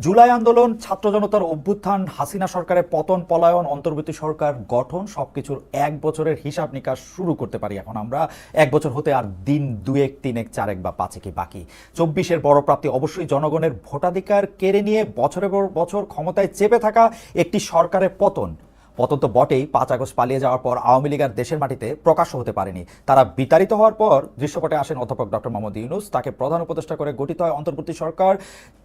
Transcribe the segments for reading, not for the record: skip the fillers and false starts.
জুলাই আন্দোলন, ছাত্র জনতার অভ্যুত্থান, হাসিনা সরকারের পতন, পলায়ন, অন্তর্বর্তী সরকার গঠন, সবকিছুর এক বছরের হিসাব নিকাশ শুরু করতে পারি এখন আমরা। এক বছর হতে আর দিন দুয়েক, তিনেক, চারেক বা পাঁচেকই বাকি। 24-এর বড় প্রাপ্তি অবশ্যই জনগণের ভোটাধিকার কেড়ে নিয়ে বছরের পর বছর ক্ষমতায় চেপে থাকা একটি সরকারের পতন। পতন তো বটেই, 5 আগস্ট পালিয়ে যাওয়ার পর আওয়ামী লীগ আর দেশের মাটিতে প্রকাশ্য হতে পারেনি। তারা বিতাড়িত হওয়ার পর দৃশ্যপটে আসেন অধ্যাপক ডক্টর মোহাম্মদ ইউনূস। তাকে প্রধান উপদেষ্টা করে গঠিত হয় অন্তর্বর্তী সরকার।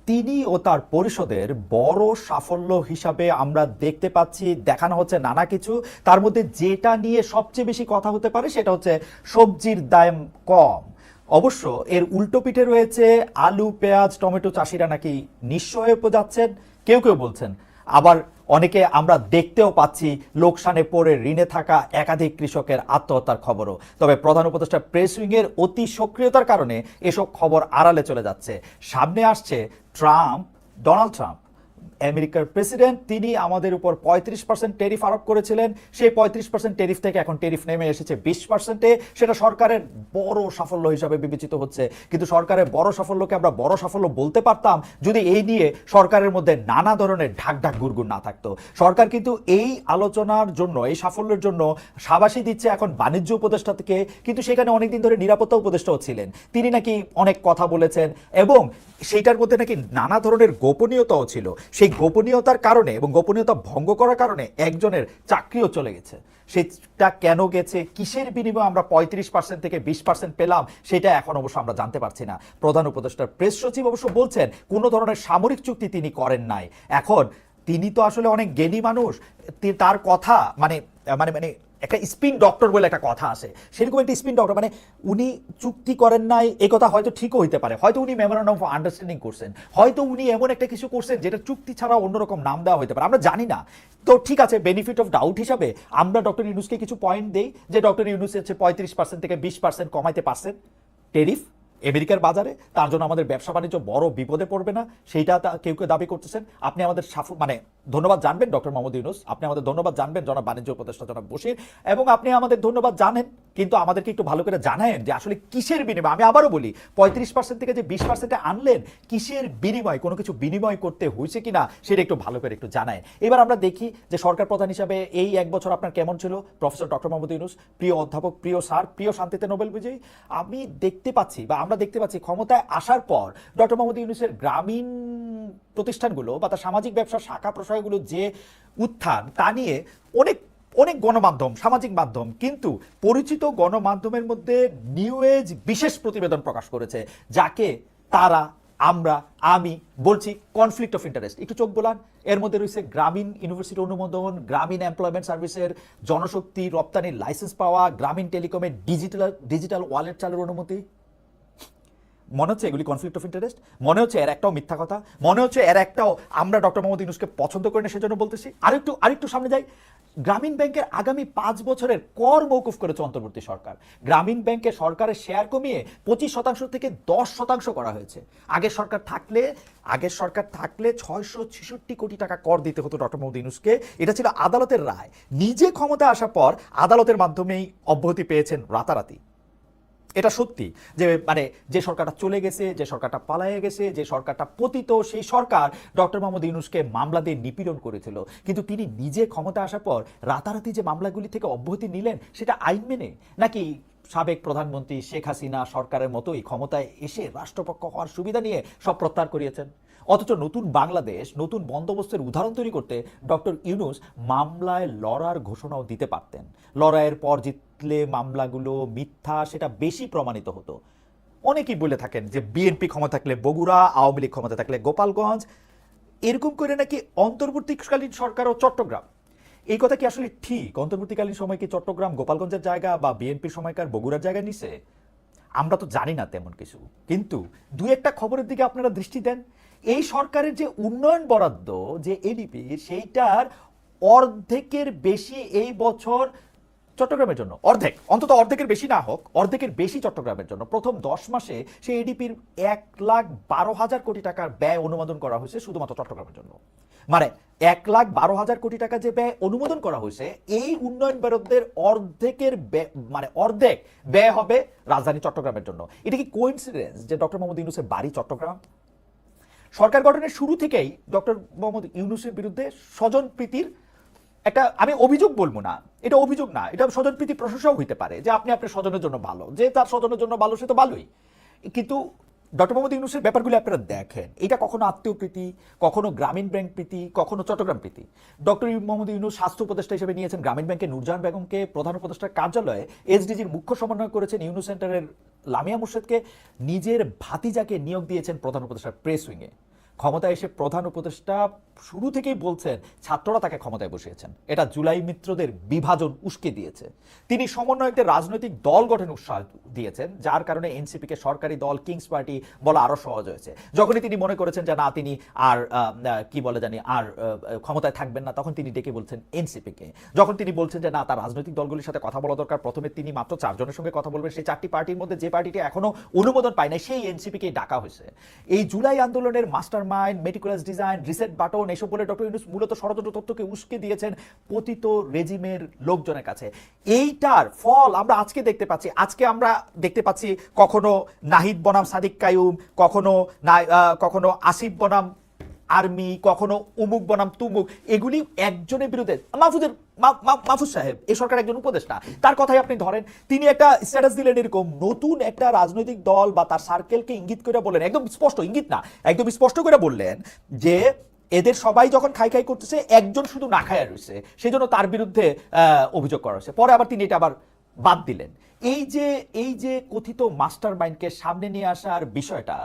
তিনি ও তার পরিষদের বড় সাফল্য হিসাবে আমরা দেখতে পাচ্ছি, দেখানো হচ্ছে নানা কিছু। তার মধ্যে যেটা নিয়ে সবচেয়ে বেশি কথা হতে পারে সেটা হচ্ছে সবজির দাম কম। অবশ্য এর উল্টো পিঠে রয়েছে আলু, পেঁয়াজ, টমেটো চাষিরা নাকি নিঃস্ব হয়ে যাচ্ছেন, কেউ কেউ বলছেন। আবার অনেকে আমরা দেখতেও পাচ্ছি লোকসানে পড়ে ঋণে থাকা একাধিক কৃষকের আত্মহত্যার খবরও। তবে প্রধান উপদেষ্টা প্রেস উইংয়ের অতি সক্রিয়তার কারণে এসব খবর আড়ালে চলে যাচ্ছে। সামনে আসছে ডোনাল্ড ট্রাম্প, আমেরিকার প্রেসিডেন্ট। তিনি আমাদের উপর 35% টেরিফ আরোপ করেছিলেন। সেই 35% টেরিফ থেকে এখন টেরিফ নেমে এসেছে 20%-এ। সেটা সরকারের বড় সাফল্য হিসাবে বিবেচিত হচ্ছে। কিন্তু সরকারের বড় সাফল্যকে আমরা বড় সাফল্য বলতে পারতাম যদি এই নিয়ে সরকারের মধ্যে নানা ধরনের ঢাক ঢাক গুড়গুড় না থাকতো। সরকার কিন্তু এই আলোচনার জন্য, এই সাফল্যের জন্য সাবাসী দিচ্ছে এখন বাণিজ্য উপদেষ্টা থেকে, কিন্তু সেখানে অনেকদিন ধরে নিরাপত্তা উপদেষ্টাও ছিলেন। তিনি নাকি অনেক কথা বলেছেন এবং সেইটার মধ্যে নাকি নানা ধরনের গোপনীয়তাও ছিল। সেই গোপনীয়তার কারণে এবং গোপনীয়তা ভঙ্গ করার কারণে একজনের চাকরিও চলে গেছে। সেটা কেন গেছে, কিসের বিনিময়ে আমরা 35% থেকে 20% পেলাম, সেটা এখন অবশ্য আমরা জানতে পারছি না। প্রধান উপদেষ্টার প্রেস সচিব অবশ্য বলছেন কোনো ধরনের সামরিক চুক্তি তিনি করেন নাই। এখন তিনি তো আসলে অনেক জ্ঞানী মানুষ, তার কথা মানে মানে মানে একটা স্পিন ডক্টর বলে একটা কথা আছে, সেরকম একটা স্পিন ডক্টর। মানে উনি চুক্তি করেন নাই এ কথা হয়তো ঠিকও হইতে পারে, হয়তো উনি মেমোরান্ডাম অফ আন্ডারস্ট্যান্ডিং করছেন, হয়তো উনি এমন একটা কিছু করছেন যেটা চুক্তি ছাড়া অন্যরকম নাম দেওয়া হতে পারে, আমরা জানি না। তো ঠিক আছে, বেনিফিট অফ ডাউট হিসাবে আমরা ডক্টর ইউনূসকে কিছু পয়েন্ট দেই যে ডক্টর ইউনূস হচ্ছে 35% থেকে 20% কমাইতে পারছেন টেরিফ আমেরিকার বাজারে, তার জন্য আমাদের ব্যবসা বাণিজ্য বড় বিপদে পড়বে না, সেইটা কেউ কেউ দাবি করতেছেন। আপনি আমাদের ধন্যবাদ জানবেন ডক্টর মোহাম্মদ ইউনূস, আপনি আমাদের ধন্যবাদ জানবেন জনাব বাণিজ্য উপদেষ্টা জনাব বশির, এবং আপনি আমাদের ধন্যবাদ জানেন, কিন্তু আমাদেরকে একটু ভালো করে জানায়েন যে আসলে কিসের বিনিময়। আমি আবারও বলি, 35% থেকে যে 20%-এ আনলেন, কিসের বিনিময়, কোনো কিছু বিনিময় করতে হয়েছে কিনা সেটা একটু ভালো করে একটু জানায়। এবার আমরা দেখি যে সরকার প্রধান হিসাবে এই এক বছর আপনার কেমন ছিল প্রফেসর ডক্টর মোহাম্মদ ইউনূস, প্রিয় অধ্যাপক, প্রিয় স্যার, প্রিয় শান্তিতে নোবেল বিজয়ী। আমি দেখতে পাচ্ছি বা আমরা দেখতে পাচ্ছি ক্ষমতায় আসার পর ডক্টর মোহাম্মদ ইউনূসের গ্রামীণ প্রতিষ্ঠানগুলো বা তার সামাজিক ব্যবসার শাখা প্রশাখাগুলো যে উত্থান, তা নিয়ে অনেক অনেক গণমাধ্যম, সামাজিক মাধ্যম, কিন্তু পরিচিত গণমাধ্যমের মধ্যে নিউ এজ বিশেষ প্রতিবেদন প্রকাশ করেছে, যাকে তারা আমি বলছি কনফ্লিক্ট অফ ইন্টারেস্ট। একটু চোখ বোলান, এর মধ্যে রয়েছে গ্রামীণ ইউনিভার্সিটি অনুমোদন, গ্রামীণ এমপ্লয়মেন্ট সার্ভিসের জনশক্তি রপ্তানির লাইসেন্স পাওয়া, গ্রামীণ টেলিকমের ডিজিটাল ওয়ালেট চালুর অনুমতি। মনে হচ্ছে এগুলি কনফ্লিক্ট অফ ইন্টারেস্ট, মনে হচ্ছে এর একটাও মিথ্যা কথা, মনে হচ্ছে এর একটাও আমরা ডক্টর মোহাম্মদ ইউনূসকে পছন্দ করি না সেজন্য বলতেছি। আরেকটু সামনে যাই, গ্রামীণ ব্যাংকের আগামী 5 বছরের কর মৌকুফ করেছে অন্তর্বর্তী সরকার। গ্রামীণ ব্যাংকে সরকারের শেয়ার কমিয়ে 25% থেকে 10% করা হয়েছে। আগের সরকার থাকলে 666 কোটি টাকা কর দিতে হতো ডক্টর মোহাম্মদ ইউনূসকে। এটা ছিল আদালতের রায়। নিজে ক্ষমতা আসার পর আদালতের মাধ্যমেই অব্যাহতি পেয়েছেন রাতারাতি। এটা সত্যি যে যে সরকারটা চলে গেছে, যে সরকারটা পালায়ে গেছে, যে সরকারটা পতিত, সেই সরকার ডক্টর মোহাম্মদ ইউনূসকে মামলা দিয়ে নিপীড়ন করেছিল। কিন্তু তিনি নিজে ক্ষমতা আসার পর রাতারাতি যে মামলাগুলি থেকে অব্যাহতি নিলেন, সেটা আইন মেনে, নাকি সাবেক প্রধানমন্ত্রী শেখ হাসিনা সরকারের মতোই ক্ষমতায় এসে রাষ্ট্রপক্ষ হওয়ার সুবিধা নিয়ে সব প্রত্যাহার করিয়েছেন? অথচ নতুন বাংলাদেশ, নতুন বন্দোবস্তের উদাহরণ তৈরি করতে ডক্টর ইউনূস মামলায় লড়ার ঘোষণাও দিতে পারতেন। লড়াইয়ের পর জিতলে মামলাগুলো মিথ্যা, সেটা বেশি প্রমাণিত হতো। অনেকেই বলে থাকেন যে বিএনপি ক্ষমতা থাকলে বগুড়া, আওয়ামী লীগ ক্ষমতা থাকলে গোপালগঞ্জ, এরকম করে নাকি অন্তর্বর্তীকালীন সরকার ও চট্টগ্রাম। এই কথা কি আসলে ঠিক? অন্তর্বর্তীকালীন সময় কি চট্টগ্রাম গোপালগঞ্জের জায়গা বা বিএনপির সময়কার বগুড়ার জায়গা নিছে? আমরা তো জানি না তেমন কিছু, কিন্তু দু একটা খবরের দিকে আপনারা দৃষ্টি দেন। এই সরকারের যে উন্নয়ন বরাদ্দ, যে এডিপি, সেইটার অর্ধেকের বেশি এই বছর চট্টগ্রামের জন্য, অন্তত অর্ধেকের বেশি না হোক, অর্ধেকের বেশি চট্টগ্রামের জন্য। প্রথম 10 মাসে সেই এডিপির 1,12,000 কোটি টাকার ব্যয় অনুমোদন করা হয়েছে শুধুমাত্র চট্টগ্রামের জন্য। মানে 1,12,000 কোটি টাকা যে ব্যয় অনুমোদন করা হয়েছে, এই উন্নয়ন বরাদ্দের অর্ধেক ব্যয় হবে রাজধানী চট্টগ্রামের জন্য। এটা কি কোইন্সিডেন্স যে ডক্টর মোহাম্মদ ইউনূসের বাড়ি চট্টগ্রাম? সরকার গঠনের শুরু থেকেই ডক্টর মোহাম্মদ ইউনূসের বিরুদ্ধে স্বজনপ্রীতির একটা, আমি অভিযোগ বলবো না, এটা অভিযোগ না, এটা স্বজনপ্রীতি প্রশংসাও হইতে পারে যে আপনি আপনার স্বজনের জন্য ভালো, যে তার স্বজনের জন্য ভালো সে তো ভালোই। কিন্তু ডক্টর মোহাম্মদ ইউনূসের ব্যাপারগুলো আপনারা দেখেন, এটা কখনো আত্মীয় প্রীতি, কখনো গ্রামীণ ব্যাংক প্রীতি, কখনো চট্টগ্রাম প্রীতি। ডক্টর মোহাম্মদ ইউনূস স্বাস্থ্য উপদেষ্টা হিসেবে নিয়েছেন গ্রামীণ ব্যাংকের নূরজাহান বেগমকে, প্রধান উপদেষ্টার কার্যালয়ে এসডিজির মুখ্য সমন্বয় করেছেন ইউনূস সেন্টারের লামিয়া মুর্শেদকে, নিজের ভাতিজাকে নিয়োগ দিয়েছেন প্রধান উপদেষ্টার প্রেস উইংয়ে। ক্ষমতায় এসে প্রধান উপদেষ্টা শুরু থেকেই বলছেন ছাত্ররা তাকে ক্ষমতায় বসিয়েছেন, এটা জুলাই মিত্রদের বিভাজন উস্কে দিয়েছে। তিনি সমন্বয়কদের রাজনৈতিক দল গঠনে উৎসাহ দিয়েছেন, যার কারণে এনসিপিকে সরকারি দল কিংস পার্টি বলা আরো সহজ হয়েছে। যখনই তিনি মনে করেছেন যে না তিনি আর কি বলে জানি আর ক্ষমতায় থাকবেন না, তখন তিনি ডেকে বলছেন এনসিপিকে। যখন তিনি বলছেন যে না তার রাজনৈতিক দলগুলির সাথে কথা বলা দরকার, প্রথমে তিনি মাত্র 4 জনের সঙ্গে কথা বলবেন, সেই 4টি পার্টির মধ্যে যে পার্টিটি এখনো অনুমোদন পায় না সেই এনসিপিকে ডাকা হয়েছে। এই জুলাই আন্দোলনের master mind, meticulous design, reset button এসব বলে ডক্টর ইউনূস মূলত ষড়যন্ত্র তথ্যকে উস্কে দিয়েছেন পতিত রেজিমের লোকজনের কাছে। এইটার ফল আমরা আজকে দেখতে পাচ্ছি। আজকে আমরা দেখতে পাচ্ছি কখনো নাহিদ বনাম সাদিক কায়ুম, কখনো আসিফ বনাম আর্মি, কখনো উমুক বনাম তুমুক, এগুলি একজনের বিরুদ্ধে। মাহফুজ সাহেব এই সরকার একজন উপদেষ্টা, তার কথাই আপনি ধরেন, তিনি একটা স্ট্যাটাস দিলেন এরকম, নতুন একটা রাজনৈতিক দল বা তার সার্কেলকে ইঙ্গিত করে বললেন, একদম স্পষ্ট ইঙ্গিত না, একদম স্পষ্ট করে বললেন যে এদের সবাই যখন খাই খাই করতেছে একজন শুধু না খায়া রয়েছে, সেই জন্য তার বিরুদ্ধে অভিযোগ করা হয়েছে। পরে আবার তিনি এটা আবার বাদ দিলেন। এই যে কথিত মাস্টার মাইন্ডকে সামনে নিয়ে আসার বিষয়টা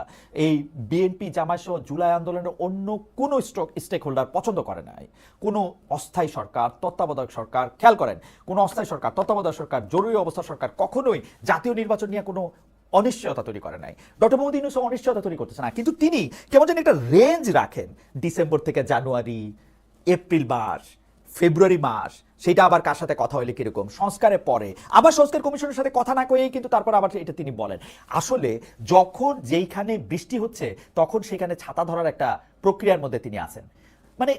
এই বিএনপি জামায়াত সহ জুলাই আন্দোলনের অন্য কোনো স্টেক হোল্ডার পছন্দ করে নাই। কোনো অস্থায়ী সরকার, তত্ত্বাবধায়ক সরকার, খেয়াল করেন, কোনো অস্থায়ী সরকার, তত্ত্বাবধায়ক সরকার, জরুরি অবস্থা সরকার কখনোই জাতীয় নির্বাচন নিয়ে কোনো অনিশ্চয়তা তৈরি করে নাই। ডক্টর মোহাম্মদ ইউনূস অনিশ্চয়তা তৈরি করতেছে না, কিন্তু তিনি কেমন যেন একটা রেঞ্জ রাখেন, ডিসেম্বর থেকে জানুয়ারি, এপ্রিল মাস, ফেব্রুয়ারি মাস, সেটা আবার কার সাথে কথা হইলে কিরকম, সংস্কারের পরে আবার সংস্কার কমিশনের সাথে কথা না কয়েই কিন্তু তারপর আবার এটা তিনি বলেন। আসলে যখন যেইখানে বৃষ্টি হচ্ছে তখন সেখানে ছাতা ধরার একটা প্রক্রিয়ার মধ্যে তিনি আছেন। মানে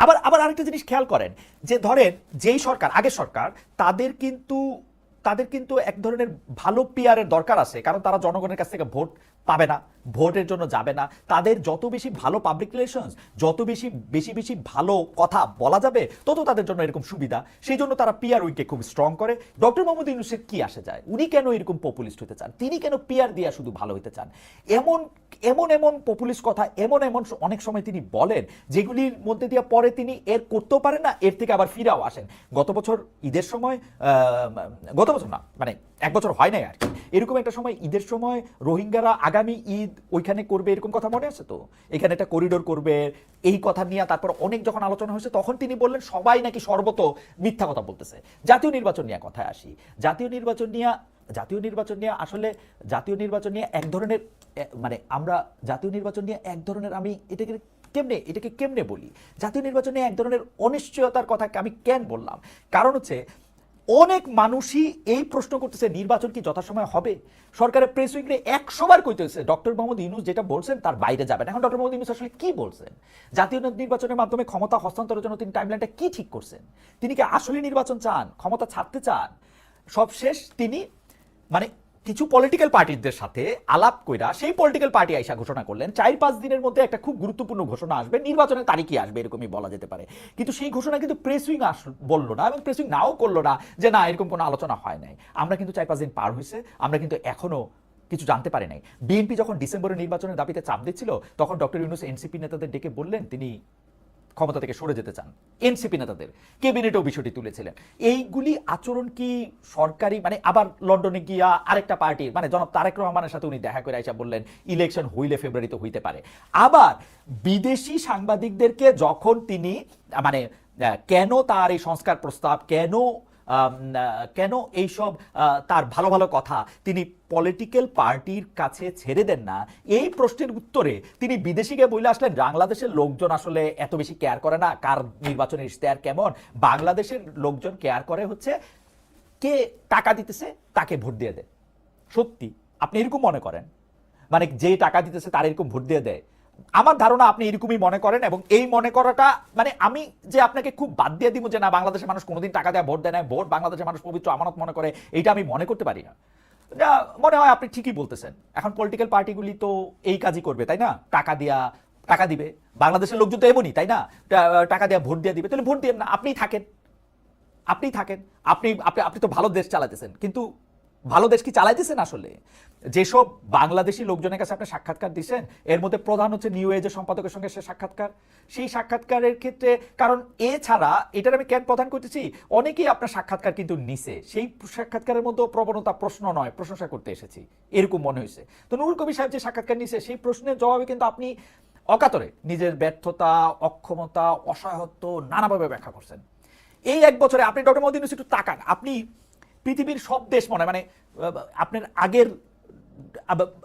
আবার আরেকটা জিনিস খেয়াল করেন যে ধরেন যেই সরকার, আগের সরকার, তাদের কিন্তু এক ধরনের ভালো পিয়ারের দরকার আছে, কারণ তারা জনগণের কাছ থেকে ভোট পাবে না, ভোটের জন্য যাবে না। তাদের যত বেশি ভালো পাবলিক রিলেশনস, যত বেশি ভালো কথা বলা যাবে, তত তাদের জন্য এরকম সুবিধা। সেই জন্য তারা পিআর উইকে খুব স্ট্রং করে। ডক্টর মোহাম্মদ ইউনূসের কি আসে যায়, উনি কেন এরকম পপুলিস্ট হতে চান, তিনি কেন পিআর দিয়া শুধু ভালো হতে চান? এমন পপুলিস্ট কথা এমন অনেক সময় তিনি বলেন যেগুলির মধ্যে দিয়ে পরে তিনি এর করতেও পারেন না, এর থেকে আবার ফিরাও আসেন। গত বছর ঈদের সময়, গত বছর না মানে 1 বছর হয় নাই আর কি, এরকম একটা সময় ঈদের সময় রোহিঙ্গারা আগামী ঈদ ওইখানে করবে এরকম কথা মনে আছে তো, এখানে একটা করিডোর করবে এই কথা নিয়ে তারপর অনেক যখন আলোচনা হয়েছে তখন তিনি বললেন সবাই নাকি সর্বত মিথ্যা কথা বলতেছে। জাতীয় নির্বাচন নিয়ে কথায় আসি, জাতীয় নির্বাচন নিয়ে আসলে জাতীয় নির্বাচন নিয়ে এক ধরনের মানে আমরা জাতীয় নির্বাচন নিয়ে এক ধরনের, আমি এটাকে কেমনে বলি, জাতীয় নির্বাচন নিয়ে এক ধরনের অনিশ্চয়তার কথা আমি কেন বললাম, কারণ হচ্ছে অনেক মানুষই এই প্রশ্ন করতেছে নির্বাচন কি যথাসময়ে হবে। সরকারের প্রেস উইকে 100 বার কইতেছে ডক্টর মোহাম্মদ ইউনূস যেটা বলছেন তার বাইরে যাবে না। এখন ডক্টর মোহাম্মদ ইউনূস আসলে কি বলছেন, জাতীয় নির্বাচনের মাধ্যমে ক্ষমতা হস্তান্তরের জন্য তিনি টাইমলাইনটা কি ঠিক করছেন, তিনি কি আসলে নির্বাচন চান, ক্ষমতা ছাড়তে চান? সবশেষ তিনি মানে কিছু পলিটিক্যাল পার্টিদের সাথে আলাপ কইরা সেই পলিটিক্যাল পার্টি আইসা ঘোষণা করলেন 4-5 দিনের মধ্যে একটা খুব গুরুত্বপূর্ণ ঘোষণা আসবে, নির্বাচনের তারিখই আসবে এরকমই বলা যেতে পারে। কিন্তু সেই ঘোষণা কিন্তু প্রেস উইং বললো না, এবং প্রেস উইং নাও করলো না যে না এরকম কোনো আলোচনা হয় নাই। আমরা কিন্তু 4-5 দিন পার হয়েছে, আমরা কিন্তু এখনো কিছু জানতে পারি নাই। বিএনপি যখন ডিসেম্বরের নির্বাচনের দাবিতে চাপ দিচ্ছিল তখন ডক্টর ইউনূস এনসিপি নেতাদের ডেকে বললেন তিনি ক্ষমতা থেকে সরে যেতে চান। এনসিপি নেতাদের ক্যাবিনেটেও বিষয়টি তুলেছিলেন। এইগুলি আচরণ কি সরকারি, মানে আবার লন্ডনে গিয়া আরেকটা পার্টির মানে জনাব তারেক রহমানের সাথে উনি দেখা করে আইসা বললেন ইলেকশন হইলে ফেব্রুয়ারিতে হইতে পারে। আবার বিদেশি সাংবাদিকদেরকে যখন তিনি মানে কেন তার এই সংস্কার প্রস্তাব, কেন এইসব তার ভালো ভালো কথা তিনি পলিটিক্যাল পার্টির কাছে ছেড়ে দেন না, এই প্রশ্নের উত্তরে তিনি বিদেশিকে বলে আসলেন বাংলাদেশের লোকজন আসলে এত বেশি কেয়ার করে না কার নির্বাচনের ইশতেহার কেমন, বাংলাদেশের লোকজন কেয়ার করে হচ্ছে কে টাকা দিতেছে তাকে ভোট দিয়ে দেয়। সত্যি আপনি এরকম মনে করেন, মানে যে টাকা দিতেছে তার এরকম ভোট দিয়ে দেয়? আমার ধারণা আপনি এরকমই মনে করেন, এবং এই মনে করাটা মানে আমি যে আপনাকে খুব বাদ দিয়ে দিব যে না বাংলাদেশের মানুষ কোনোদিন টাকা দেওয়া ভোট দেয় না, ভোট বাংলাদেশের মানুষ পবিত্র আমানত মনে করে, এইটা আমি মনে করতে পারি না। মনে হয় আপনি ঠিকই বলতেছেন। এখন পলিটিক্যাল পার্টিগুলি তো এই কাজই করবে তাই না, টাকা দিয়া টাকা দিবে। বাংলাদেশের লোকজন তো এমনই, তাই না? টাকা দিয়ে ভোট দিয়ে দিবে, তাহলে ভোট দিয়ে না, আপনিই থাকেন, আপনি থাকেন। আপনি আপনি আপনি তো ভালো দেশ চালাতেছেন, কিন্তু ভালো দেশ কি চালাইতেছেন আসলে? যেসব বাংলাদেশি লোকজনের কাছে আপনি সাক্ষাৎকার দিচ্ছেন, এর মধ্যে প্রধান হচ্ছে নিউ এজের সম্পাদকের সঙ্গে সে সাক্ষাৎকার। সেই সাক্ষাৎকারের ক্ষেত্রে, কারণ এছাড়া এটার আমি কেন প্রধান করতেছি, অনেকেই আপনার সাক্ষাৎকার কিন্তু নিছে, সেই সাক্ষাৎকারের মধ্যে প্রবণতা প্রশ্ন নয়, প্রশংসা করতে এসেছি, এরকম মনে হয়েছে। তো নুরুল কবির সাহেব যে সাক্ষাৎকার নিছে, সেই প্রশ্নের জবাবে কিন্তু আপনি অকাতরে নিজের ব্যর্থতা, অক্ষমতা, অসহায়ত্ব নানাভাবে ব্যাখ্যা করছেন। এই এক বছরে আপনি ডক্টর মোহাম্মদ ইউনূস একটু তাকান, আপনি পৃথিবীর সব দেশ মানে আপনার আগের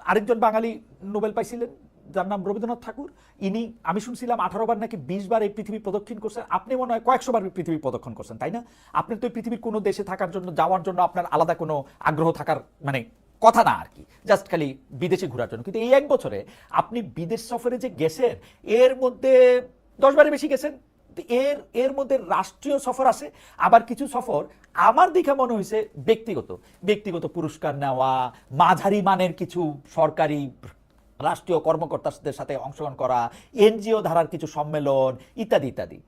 আরেকজন বাঙালি নোবেল পাইছিলেন যার নাম রবীন্দ্রনাথ ঠাকুর, ইনি আমি শুনছিলাম 18 বার নাকি 20 বার এই পৃথিবী প্রদক্ষিণ করছেন। আপনি মনে হয় কয়েকশো বার পৃথিবী প্রদক্ষিণ করছেন, তাই না? আপনি তো পৃথিবীর কোনো দেশে থাকার জন্য, যাওয়ার জন্য আপনার আলাদা কোনো আগ্রহ থাকার মানে কথা না আর কি, জাস্ট খালি বিদেশে ঘোরার জন্য। কিন্তু এই এক বছরে আপনি বিদেশ সফরে যে গেছেন, এর মধ্যে 10 বারের বেশি গেছেন। এর মধ্যে রাষ্ট্রীয় সফর আছে, আবার কিছু সফর আমার দেখে মনে হয়েছে ব্যক্তিগত পুরস্কার নেওয়া, মাঝারি মানের কিছু সরকারি রাষ্ট্রীয় কর্মকর্তাদের সাথে অংশগ্রহণ করা, এনজিও ধারার কিছু সম্মেলন ইত্যাদি ইত্যাদি।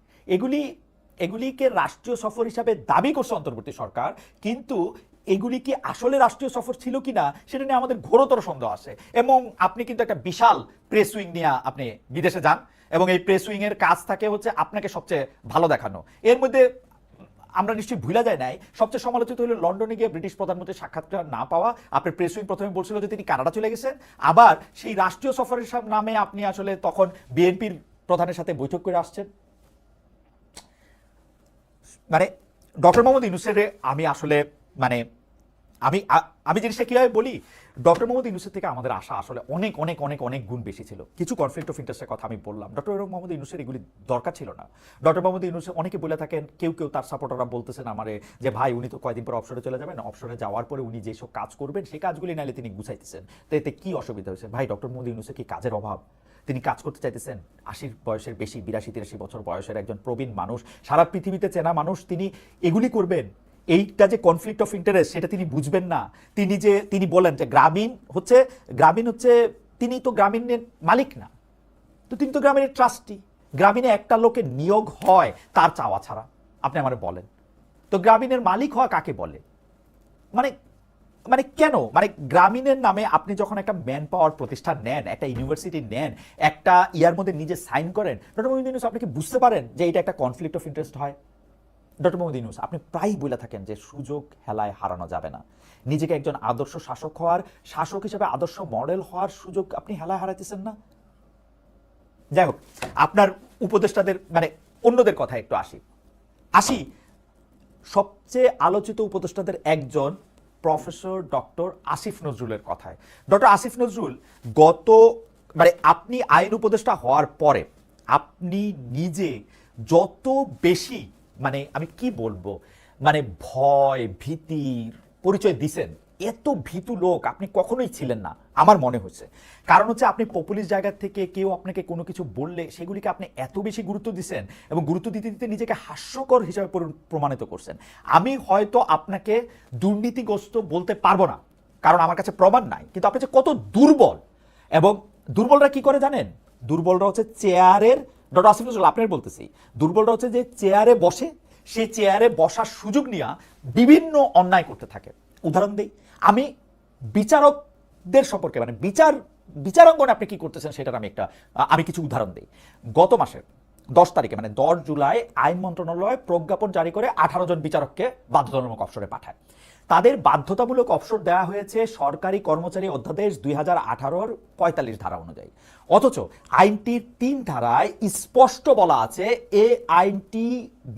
এগুলিকে রাষ্ট্রীয় সফর হিসাবে দাবি করছে অন্তর্বর্তী সরকার, কিন্তু এগুলি কি আসলে রাষ্ট্রীয় সফর ছিল কিনা সেটা নিয়ে আমাদের ঘোরতর সন্দেহ আছে। এবং আপনি কিন্তু একটা বিশাল প্রেস উইং নিয়ে আপনি বিদেশে যান, এবং এই প্রেস উইং এর কাজ থাকে হচ্ছে আপনাকে সবচেয়ে ভালো দেখানো। এর মধ্যে আমরা নিশ্চয়ই ভুলা যায় নাই, সবচেয়ে সমালোচিত হলো লন্ডনে গিয়ে ব্রিটিশ প্রধানমন্ত্রীর সাক্ষাৎকার না পাওয়া। আপনার প্রেস উইং প্রথমে বলছিল যে তিনি কানাডা চলে গেছেন, আবার সেই রাষ্ট্রীয় সফরের নামে আপনি আসলে তখন বিএনপির প্রধানের সাথে বৈঠক করে আসছেন। মানে ডক্টর মোহাম্মদ ইউনূসের আমি আসলে মানে আমি জিনিসটা কিভাবে বলি, ডক্টর মোহাম্মদ ইউনূসের থেকে আমাদের আশা আসলে অনেক অনেক অনেক অনেক গুণ বেশি ছিল। কিছু কনফ্লিক্ট অফ ইন্টারেস্টের কথা আমি বললাম, ডক্টর মোহাম্মদ ইউনূসের এগুলি দরকার ছিল না। ডক্টর মোহাম্মদ ইউনূস অনেকে বলে থাকেন, কেউ তার সাপোর্টাররা বলতেছেন আমারে যে ভাই উনি তো কয়েকদিন পর অবসরে চলে যাবেন, অবসরে যাওয়ার পরে উনি যেসব কাজ করবেন সেই কাজগুলি নাইলে তিনি গুছাইতেছেন, তো এতে কি অসুবিধা হয়েছে? ভাই ডক্টর মোহাম্মদ ইউনূসের কি কাজের অভাব? তিনি কাজ করতে চাইতেছেন। 80 বয়সের বেশি, 82-83 বছর বয়সের একজন প্রবীণ মানুষ, সারা পৃথিবীতে চেনা মানুষ, তিনি এগুলি করবেন? এইটা যে কনফ্লিক্ট অফ ইন্টারেস্ট সেটা তিনি বুঝবেন না। তিনি বলেন যে গ্রামীণ হচ্ছে তিনি তো গ্রামীণের মালিক না, তো তিনি তো গ্রামীণের ট্রাস্টি। গ্রামীণে একটা লোকের নিয়োগ হয় তার চাওয়া ছাড়া, আপনি আমারে বলেন তো গ্রামীণের মালিক হওয়া কাকে বলে? মানে কেন? মানে গ্রামীণের নামে আপনি যখন একটা ম্যান পাওয়ার প্রতিষ্ঠান নেন, একটা ইউনিভার্সিটি নেন, একটা ইয়ার মধ্যে নিজে সাইন করেন, ডক্টর মোহাম্মদ ইউনূস আপনি কি বুঝতে পারেন যে এটা একটা কনফ্লিক্ট অফ ইন্টারেস্ট হয়? ডক্টর মোহাম্মদ ইউনূস আপনি প্রায়ই বলে থাকেন যে সুযোগ হেলায় হারানো যাবে না। নিজেকে একজন আদর্শ শাসক হিসেবে আদর্শ মডেল হওয়ার সুযোগ আপনি হেলায় হারাইতেছেন না। যাই হোক, আপনার উপদেষ্টাদের মানে অন্যদের কথা একটু আসি সবচেয়ে আলোচিত উপদেষ্টাদের একজন প্রফেসর ডক্টর আসিফ নজরুলের কথায়। ডক্টর আসিফ নজরুল আপনি আইন উপদেষ্টা হওয়ার পরে আপনি নিজে যত বেশি আমি কি বলবো ভয় ভীতির পরিচয় দিছেন, এত ভীতু লোক আপনি কখনোই ছিলেন না আমার মনে হচ্ছে। কারণ হচ্ছে আপনি পপুলিস্ট জায়গা থেকে কেউ আপনাকে কোনো কিছু বললে সেগুলিকে আপনি এত বেশি গুরুত্ব দিচ্ছেন, এবং গুরুত্ব দিতে দিতে নিজেকে হাস্যকর হিসাবে প্রমাণিত করছেন। আমি হয়তো আপনাকে দুর্নীতিগ্রস্ত বলতে পারবো না, কারণ আমার কাছে প্রমাণ নাই, কিন্তু আপনি যে কত দুর্বল, এবং দুর্বলরা কি করে জানেন? দুর্বলরা হচ্ছে চেয়ারের, ডক্টর আসিফ নজরুল আপনার বলতেছি, দুর্বলরা হচ্ছে যে চেয়ারে বসে, সে চেয়ারে বসার সুযোগ নিয়ে বিভিন্ন অন্যায় করতে থাকে। উদাহরণ দিই, আমি বিচারকদের সম্পর্কে বিচারাঙ্গনে আপনি কি করতেছেন সেটার আমি কিছু উদাহরণ দিই। গত মাসের 10 তারিখে 10 জুলাই আইন মন্ত্রণালয় প্রজ্ঞাপন জারি করে 18 জন বিচারককে বাধ্যতামূলক অবসরে পাঠায়। তাদের বাধ্যতামূলক অবসর দেওয়া হয়েছে সরকারি কর্মচারী অধ্যাদেশ 2018-র 45 ধারা অনুযায়ী। অথচ আইনটির 3 ধারায় স্পষ্ট বলা আছে এই আইনটি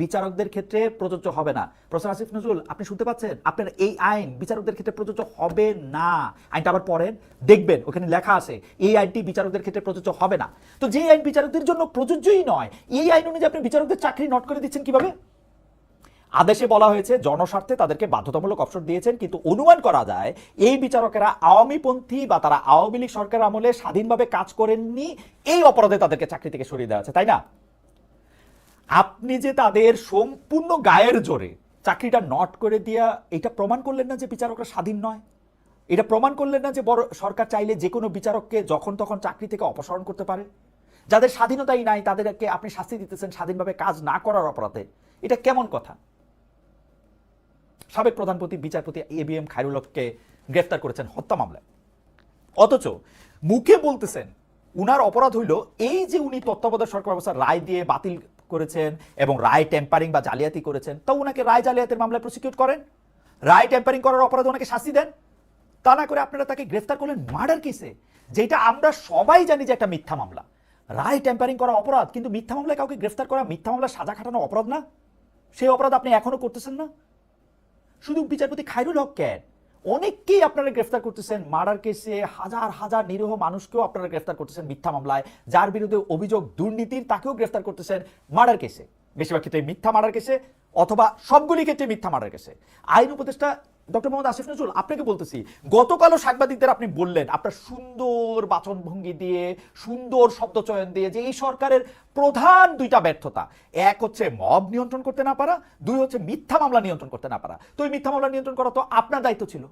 বিচারকদের ক্ষেত্রে প্রযোজ্য হবে না। প্রফেসর আসিফ নজরুল আপনি শুনতে পাচ্ছেন? আপনার এই আইন বিচারকদের ক্ষেত্রে প্রযোজ্য হবে না। আইনটা আবার পড়েন, দেখবেন ওখানে লেখা আছে এই আইনটি বিচারকদের ক্ষেত্রে প্রযোজ্য হবে না। তো যে আইন বিচারকদের জন্য প্রযোজ্যই নয়, এই আইন অনুযায়ী আপনি বিচারকদের চাকরি নট করে দিচ্ছেন কিভাবে? আদেশে বলা হয়েছে জনস্বার্থে তাদেরকে বাধ্যতামূলক অবসর দিয়েছেন, কিন্তু অনুমান করা যায় এই বিচারকেরা আওয়ামীপন্থী বা তারা আওয়ামী লীগ সরকার আমলে স্বাধীনভাবে কাজ করেননি, এই অপরাধে তাদেরকে চাকরি থেকে সরিয়ে দেওয়া আছে, তাই না? আপনি যে তাদের সম্পূর্ণ গায়ের জোরে চাকরিটা নট করে দিয়া এটা প্রমাণ করলেন না যে বিচারকরা স্বাধীন নয়? এটা প্রমাণ করলেন না যে বড় সরকার চাইলে যে কোনো বিচারককে যখন তখন চাকরি থেকে অপসারণ করতে পারে? যাদের স্বাধীনতাই নাই তাদেরকে আপনি শাস্তি দিতেছেন স্বাধীনভাবে কাজ না করার অপরাধে। এটা কেমন কথা? সাবেক প্রধানপতি বিচারপতি ABM খায়রুল হককে গ্রেফতার করেছেন হত্যা মামলায়, অথচ মুখে বলতেছেন উনার অপরাধ হইল এই যে উনি তত্ত্বাবধায়ক সরকার ব্যবস্থা রায় দিয়ে বাতিল করেছেন এবং রায় টেম্পারিং বা জালিয়াতি করেছেন, তো উনাকে রায় জালিয়াতির মামলায় প্রসিকিউট করেন, রায় টেম্পারিং করার অপরাধে ওনাকে শাস্তি দেন। তা না করে আপনারা তাকে গ্রেফতার করলেন মার্ডার কেসে, যেটা আমরা সবাই জানি যে একটা মিথ্যা মামলা। রায় টেম্পারিং করা অপরাধ, কিন্তু মিথ্যা মামলায় কাউকে গ্রেফতার করা, মিথ্যা মামলায় সাজা খাটানো অপরাধ না? সেই অপরাধ আপনি এখনো করতেছেন না। শুধু বিচারপতি খায়রুল হক কেন, অনেককেই আপনারা গ্রেফতার করতেছেন মার্ডার কেসে, হাজার হাজার নিরীহ মানুষকেও আপনারা গ্রেফতার করতেছেন মিথ্যা মামলায়, যার বিরুদ্ধে অভিযোগ দুর্নীতির তাকেও গ্রেফতার করতেছেন মার্ডার কেসে, বেশিরভাগ ক্ষেত্রে মিথ্যা মার্ডার কেসে অথবা সবগুলি ক্ষেত্রে মিথ্যা মার্ডার কেসে। আইন উপদেষ্টা ডক্টর মোহাম্মদ আসিফ নজরুল, আপনাকে বলতেছি, গতকালও সাংবাদিকদের আপনি বললেন আপনার সুন্দর বাচনভঙ্গি দিয়ে, সুন্দর শব্দচয়ন দিয়ে, যে এই সরকারের প্রধান দুইটা ব্যর্থতা, এক হচ্ছে মব নিয়ন্ত্রণ করতে না পারা, দুই হচ্ছে মিথ্যা মামলা নিয়ন্ত্রণ করতে না পারা। তো এই মিথ্যা মামলা নিয়ন্ত্রণ করা তো আপনার দায়িত্ব ছিল।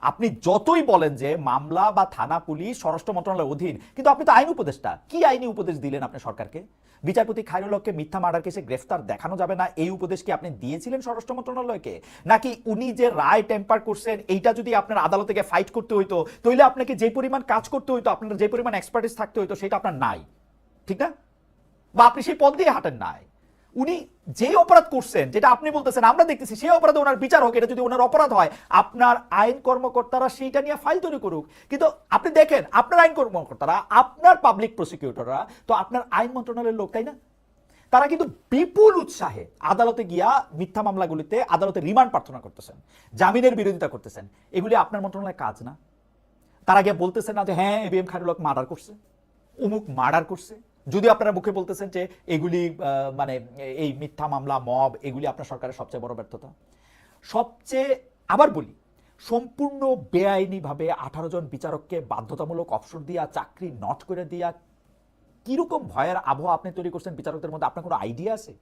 আপনি যতই বলেন যে মামলা বা থানা পুলিশ স্বরাষ্ট্র মন্ত্রণালয়ের অধীন, কিন্তু আপনি তো আইন উপদেষ্টা, কি আইনি উপদেশ দিলেন আপনি সরকারকে? বিচারপতি খায়রুল হককে মিথ্যা মার্ডার কেসে গ্রেফতার দেখানো যাবে না, এই উপদেশ কি আপনি দিয়েছিলেন স্বরাষ্ট্র মন্ত্রণালয়কে? নাকি উনি যে রায় টেম্পার করছেন এইটা যদি আপনার আদালতে গিয়ে ফাইট করতে হইতো, তাহলে আপনাকে যে পরিমাণ কাজ করতে হইতো, আপনার যে পরিমাণ এক্সপার্টিস থাকতে হইতো, সেটা আপনার নাই, ঠিক না? বা আপনি সেই পথ দিয়ে হাঁটেন নাই। উনি যে অপরাধ করছেন, যেটা আপনি বলতেছেন আমরা দেখতেছি, সেই অপরাধে ওনার বিচার হোক। এটা যদি ওনার অপরাধ হয়, আপনার আইন কর্মকর্তারা সেইটা নিয়ে ফাইল তৈরি করুক। কিন্তু আপনি দেখেন আপনার আইন কর্মকর্তারা, আপনার পাবলিক প্রসিকিউটররা তো আপনার আইন মন্ত্রণালয়ের লোক, তাই না? তারা কিন্তু বিপুল উৎসাহে আদালতে গিয়া মিথ্যা মামলাগুলিতে আদালতে রিমান্ড প্রার্থনা করতেছেন, জামিনের বিরোধিতা করতেছেন। এগুলি আপনার মন্ত্রণালয়ের কাজ না? তারা গিয়ে বলতেছেন না যে হ্যাঁ ABM খায়রুল হক মার্ডার করছে, অমুক মার্ডার করছে? যদি আপনারা মুখে বলতেছেন যে এগুলি মানে এই মিথ্যা মামলা, মব, এগুলি আপনার সরকারের সবচেয়ে বড় ব্যর্থতা। সবচেয়ে, আবার বলি, সম্পূর্ণ বেআইনিভাবে 18 জন বিচারককে বাধ্যতামূলক অবসর দিয়া, চাকরি নট করে দিয়া, কিরকম ভয়ের আবহাওয়া আপনি তৈরি করছেন বিচারকদের মধ্যে, আপনার কোনো আইডিয়া আছে?